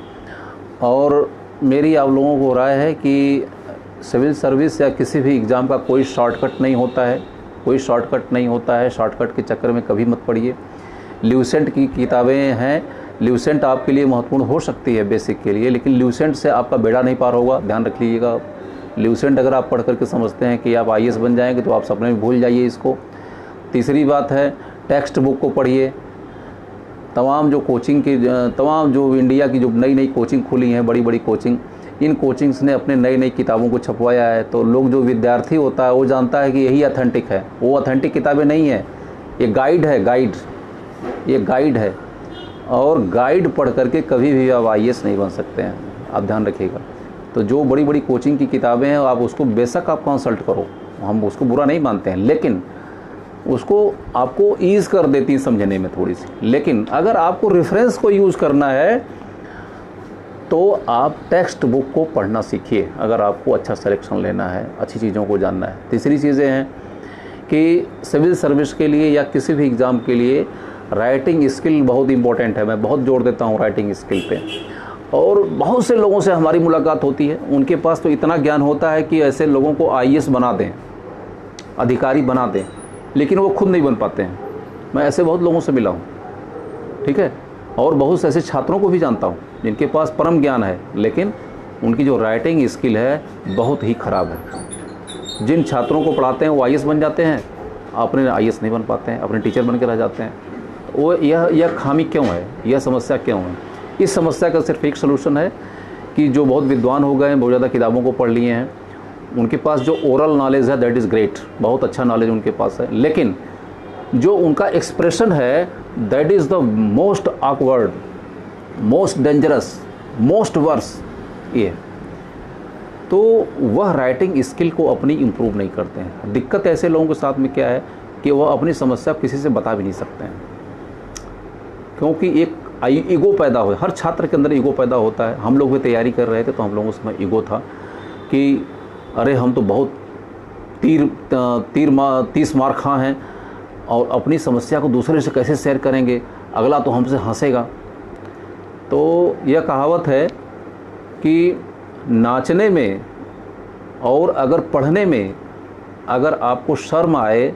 और मेरी आप लोगों को राय है कि सिविल सर्विस या किसी भी एग्ज़ाम का कोई शॉर्टकट नहीं होता है, शॉर्टकट के चक्कर में कभी मत पड़िए। ल्यूसेंट की किताबें हैं। ल्यूसेंट आपके लिए महत्वपूर्ण हो सकती है बेसिक के लिए, लेकिन ल्यूसेंट से आपका बेड़ा नहीं पार होगा, ध्यान रख लीजिएगा। ल्यूसेंट अगर आप पढ़ करके समझते हैं कि आप आईएएस बन जाएंगे तो आप सपने में भूल जाइए इसको। तीसरी बात है, टेक्स्ट बुक को पढ़िए। तमाम जो कोचिंग की, तमाम जो इंडिया की जो नई नई कोचिंग खुली हैं, बड़ी बड़ी कोचिंग, इन कोचिंग्स ने अपने नई नई किताबों को छपवाया है। तो लोग, जो विद्यार्थी होता है वो जानता है कि यही ऑथेंटिक है। वो ऑथेंटिक किताबें नहीं है, ये गाइड है, गाइड, ये गाइड है। और गाइड पढ़ करके कभी भी आप आईएएस नहीं बन सकते हैं, आप ध्यान रखिएगा। तो जो बड़ी बड़ी कोचिंग की किताबें हैं, आप उसको बेशक आप कंसल्ट करो, हम उसको बुरा नहीं मानते हैं, लेकिन उसको आपको ईज़ कर देती है समझने में थोड़ी सी। लेकिन अगर आपको रेफरेंस को यूज़ करना है तो आप टेक्स्ट बुक को पढ़ना सीखिए, अगर आपको अच्छा सिलेक्शन लेना है, अच्छी चीज़ों को जानना है। तीसरी चीज़ें हैं कि सिविल सर्विस के लिए या किसी भी एग्ज़ाम के लिए राइटिंग स्किल बहुत इंपॉर्टेंट है। मैं बहुत जोर देता हूँ राइटिंग स्किल पे। और बहुत से लोगों से हमारी मुलाकात होती है, उनके पास तो इतना ज्ञान होता है कि ऐसे लोगों को आईएएस बना दें, अधिकारी बना दें, लेकिन वो खुद नहीं बन पाते हैं। मैं ऐसे बहुत लोगों से मिला हूँ, ठीक है। और बहुत से ऐसे छात्रों को भी जानता हूँ जिनके पास परम ज्ञान है, लेकिन उनकी जो राइटिंग स्किल है बहुत ही ख़राब है। जिन छात्रों को पढ़ाते हैं वो आईएएस बन जाते हैं, अपने आईएएस नहीं बन पाते हैं, अपने टीचर बन के रह जाते हैं। वो यह खामी क्यों है, यह समस्या क्यों है? इस समस्या का सिर्फ एक सलूशन है कि जो बहुत विद्वान हो गए हैं, बहुत ज़्यादा किताबों को पढ़ लिए हैं, उनके पास जो ओरल नॉलेज है दैट इज़ ग्रेट, बहुत अच्छा नॉलेज उनके पास है, लेकिन जो उनका एक्सप्रेशन है that is the most awkward, most dangerous, most worse. ये तो वह राइटिंग स्किल को अपनी इम्प्रूव नहीं करते हैं। दिक्कत ऐसे लोगों के साथ में क्या है कि वह अपनी समस्या किसी से बता भी नहीं सकते हैं, क्योंकि एक ईगो पैदा हो, हर छात्र के अंदर ईगो पैदा होता है। हम लोग भी तैयारी कर रहे थे तो हम लोगों में ईगो था कि अरे हम तो बहुत 30 मार्क खां हैं और अपनी समस्या को दूसरे से कैसे शेयर करेंगे, अगला तो हमसे हंसेगा। तो यह कहावत है कि नाचने में और अगर पढ़ने में अगर आपको शर्म आए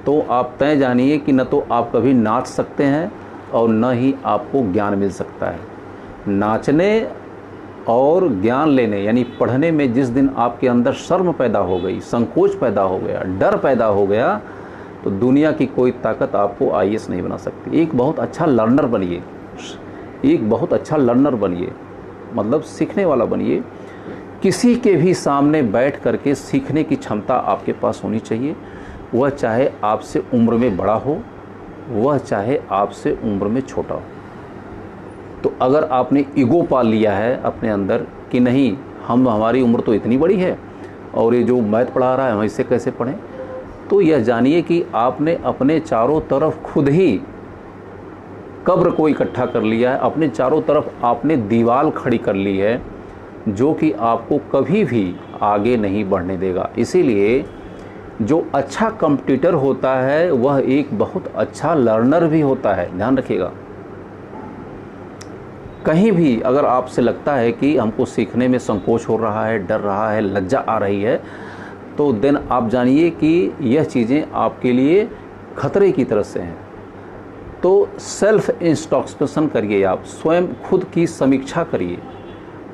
तो आप तय जानिए कि न तो आप कभी नाच सकते हैं और न ही आपको ज्ञान मिल सकता है। नाचने और ज्ञान लेने यानी पढ़ने में जिस दिन आपके अंदर शर्म पैदा हो गई, संकोच पैदा हो गया, डर पैदा हो गया, तो दुनिया की कोई ताकत आपको आईएएस नहीं बना सकती। एक बहुत अच्छा लर्नर बनिए, एक बहुत अच्छा लर्नर बनिए, मतलब सीखने वाला बनिए। किसी के भी सामने बैठ करके सीखने की क्षमता आपके पास होनी चाहिए, वह चाहे आपसे उम्र में बड़ा हो, वह चाहे आपसे उम्र में छोटा हो। तो अगर आपने ईगो पाल लिया है अपने अंदर कि नहीं हमारी उम्र तो इतनी बड़ी है और ये जो मैथ पढ़ा रहा है हम इससे कैसे पढ़ें, तो यह जानिए कि आपने अपने चारों तरफ खुद ही कब्र को इकट्ठा कर लिया है, अपने चारों तरफ आपने दीवार खड़ी कर ली है जो कि आपको कभी भी आगे नहीं बढ़ने देगा। इसीलिए जो अच्छा कॉम्पिटिटर होता है वह एक बहुत अच्छा लर्नर भी होता है, ध्यान रखिएगा। कहीं भी अगर आपसे लगता है कि हमको सीखने में संकोच हो रहा है, डर रहा है, लज्जा आ रही है, तो देन आप जानिए कि यह चीज़ें आपके लिए खतरे की तरह से हैं। तो सेल्फ इंट्रोस्पेक्शन करिए, आप स्वयं खुद की समीक्षा करिए,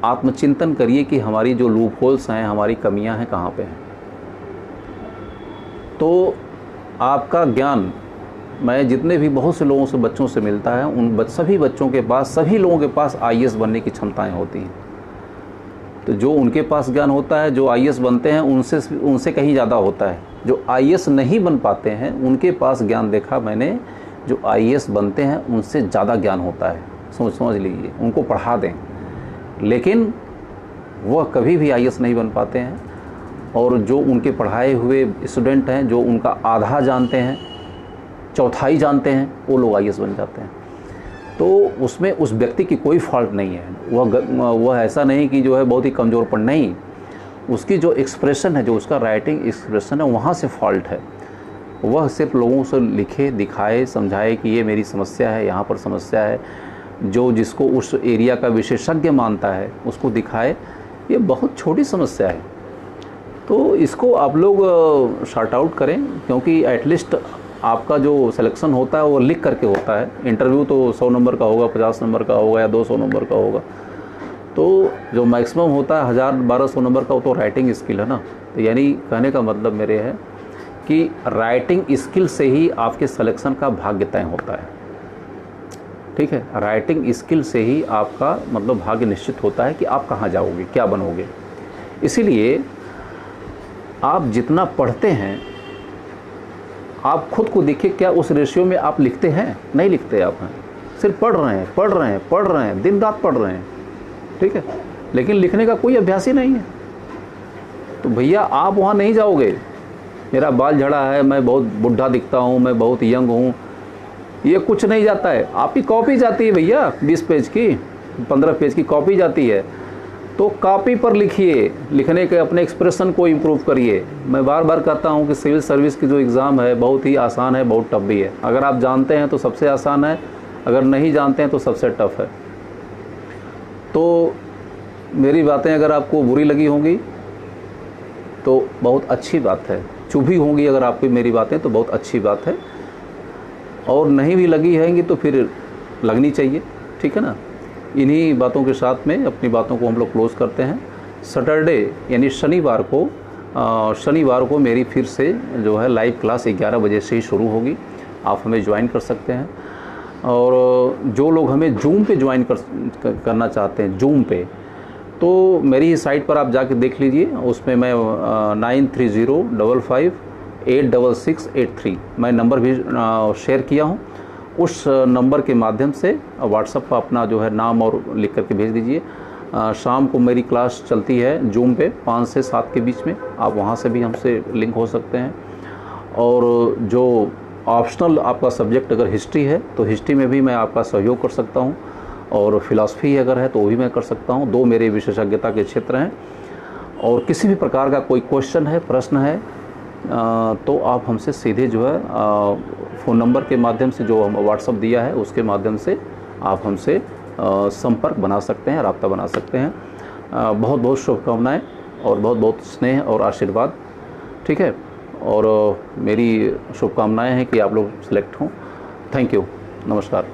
आत्मचिंतन करिए कि हमारी जो लूप होल्स हैं, हमारी कमियां हैं, कहाँ पे हैं। तो आपका ज्ञान, मैं जितने भी बहुत से लोगों से, बच्चों से मिलता है, उन सभी बच्चों के पास, सभी लोगों के पास आईएएस बनने की क्षमताएं होती हैं। तो जो उनके पास ज्ञान होता है, जो आईएएस बनते हैं, उनसे कहीं ज़्यादा होता है। जो आईएएस नहीं बन पाते हैं उनके पास ज्ञान देखा मैंने, जो आईएएस बनते हैं उनसे ज़्यादा ज्ञान होता है। समझ लीजिए, उनको पढ़ा दें, लेकिन वह कभी भी आईएएस नहीं बन पाते हैं। और जो उनके पढ़ाए हुए स्टूडेंट हैं, जो उनका आधा जानते हैं, चौथाई जानते हैं, वो लोग आईएएस बन जाते हैं। तो उसमें उस व्यक्ति की कोई फॉल्ट नहीं है। वह ऐसा नहीं कि जो है बहुत ही कमज़ोर पर, नहीं, उसकी जो एक्सप्रेशन है, जो उसका राइटिंग एक्सप्रेशन है, वहाँ से फॉल्ट है। वह सिर्फ लोगों से लिखे, दिखाए, समझाए कि ये मेरी समस्या है, यहाँ पर समस्या है, जो जिसको उस एरिया का विशेषज्ञ मानता है उसको दिखाए। ये बहुत छोटी समस्या है, तो इसको आप लोग शॉर्ट आउट करें, क्योंकि एटलीस्ट आपका जो सिलेक्शन होता है वो लिख करके होता है। इंटरव्यू तो 100 नंबर का होगा, 50 नंबर का होगा या 200 नंबर का होगा। तो जो मैक्सिमम होता है 1000-1200 नंबर का, वो तो राइटिंग स्किल है ना। तो यानी कहने का मतलब मेरे है कि राइटिंग स्किल से ही आपके सिलेक्शन का भाग्य तय होता है। ठीक है, राइटिंग स्किल से ही आपका मतलब भाग्य निश्चित होता है कि आप कहाँ जाओगे, क्या बनोगे। इसीलिए आप जितना पढ़ते हैं, आप खुद को देखिए, क्या उस रेशियो में आप लिखते हैं? नहीं लिखते आप हैं, सिर्फ पढ़ रहे हैं, दिन रात पढ़ रहे हैं। ठीक है, लेकिन लिखने का कोई अभ्यास ही नहीं है। तो भैया आप वहाँ नहीं जाओगे। मेरा बाल झड़ा है, मैं बहुत बुढ़ा दिखता हूँ, मैं बहुत यंग हूँ, ये कुछ नहीं जाता है। आपकी कॉपी जाती है भैया, 20 पेज की, 15 पेज की कॉपी जाती है। तो कॉपी पर लिखिए, लिखने के अपने एक्सप्रेशन को इम्प्रूव करिए। मैं बार बार कहता हूँ कि सिविल सर्विस की जो एग्ज़ाम है बहुत ही आसान है, बहुत टफ भी है। अगर आप जानते हैं तो सबसे आसान है, अगर नहीं जानते हैं तो सबसे टफ है। तो मेरी बातें अगर आपको बुरी लगी होंगी तो बहुत अच्छी बात है, चुभी होंगी अगर आपकी मेरी बातें तो बहुत अच्छी बात है, और नहीं भी लगी हैंगी तो फिर लगनी चाहिए। ठीक है ना। इन्हीं बातों के साथ में अपनी बातों को हम लोग क्लोज़ करते हैं। सैटरडे यानी शनिवार को मेरी फिर से जो है लाइव क्लास 11 बजे से ही शुरू होगी। आप हमें ज्वाइन कर सकते हैं। और जो लोग हमें जूम पे ज्वाइन करना चाहते हैं, जूम पे, तो मेरी ही साइट पर आप जाके देख लीजिए। उसमें मैं 9305586683 मैं नंबर भी शेयर किया हूँ। उस नंबर के माध्यम से व्हाट्सएप पर अपना जो है नाम और लिख करके भेज दीजिए। शाम को मेरी क्लास चलती है जूम पे 5 से 7 के बीच में, आप वहाँ से भी हमसे लिंक हो सकते हैं। और जो ऑप्शनल आपका सब्जेक्ट अगर हिस्ट्री है तो हिस्ट्री में भी मैं आपका सहयोग कर सकता हूँ, और फिलॉसफी अगर है तो वो भी मैं कर सकता हूँ। 2 मेरे विशेषज्ञता के क्षेत्र हैं। और किसी भी प्रकार का कोई क्वेश्चन है, प्रश्न है, तो आप हमसे सीधे जो है फ़ोन नंबर के माध्यम से जो हम व्हाट्सअप दिया है उसके माध्यम से आप हमसे संपर्क बना सकते हैं, राब्ता बना सकते हैं। बहुत बहुत शुभकामनाएं और बहुत बहुत स्नेह और आशीर्वाद। ठीक है, और मेरी शुभकामनाएं हैं कि आप लोग सेलेक्ट हों। थैंक यू, नमस्कार।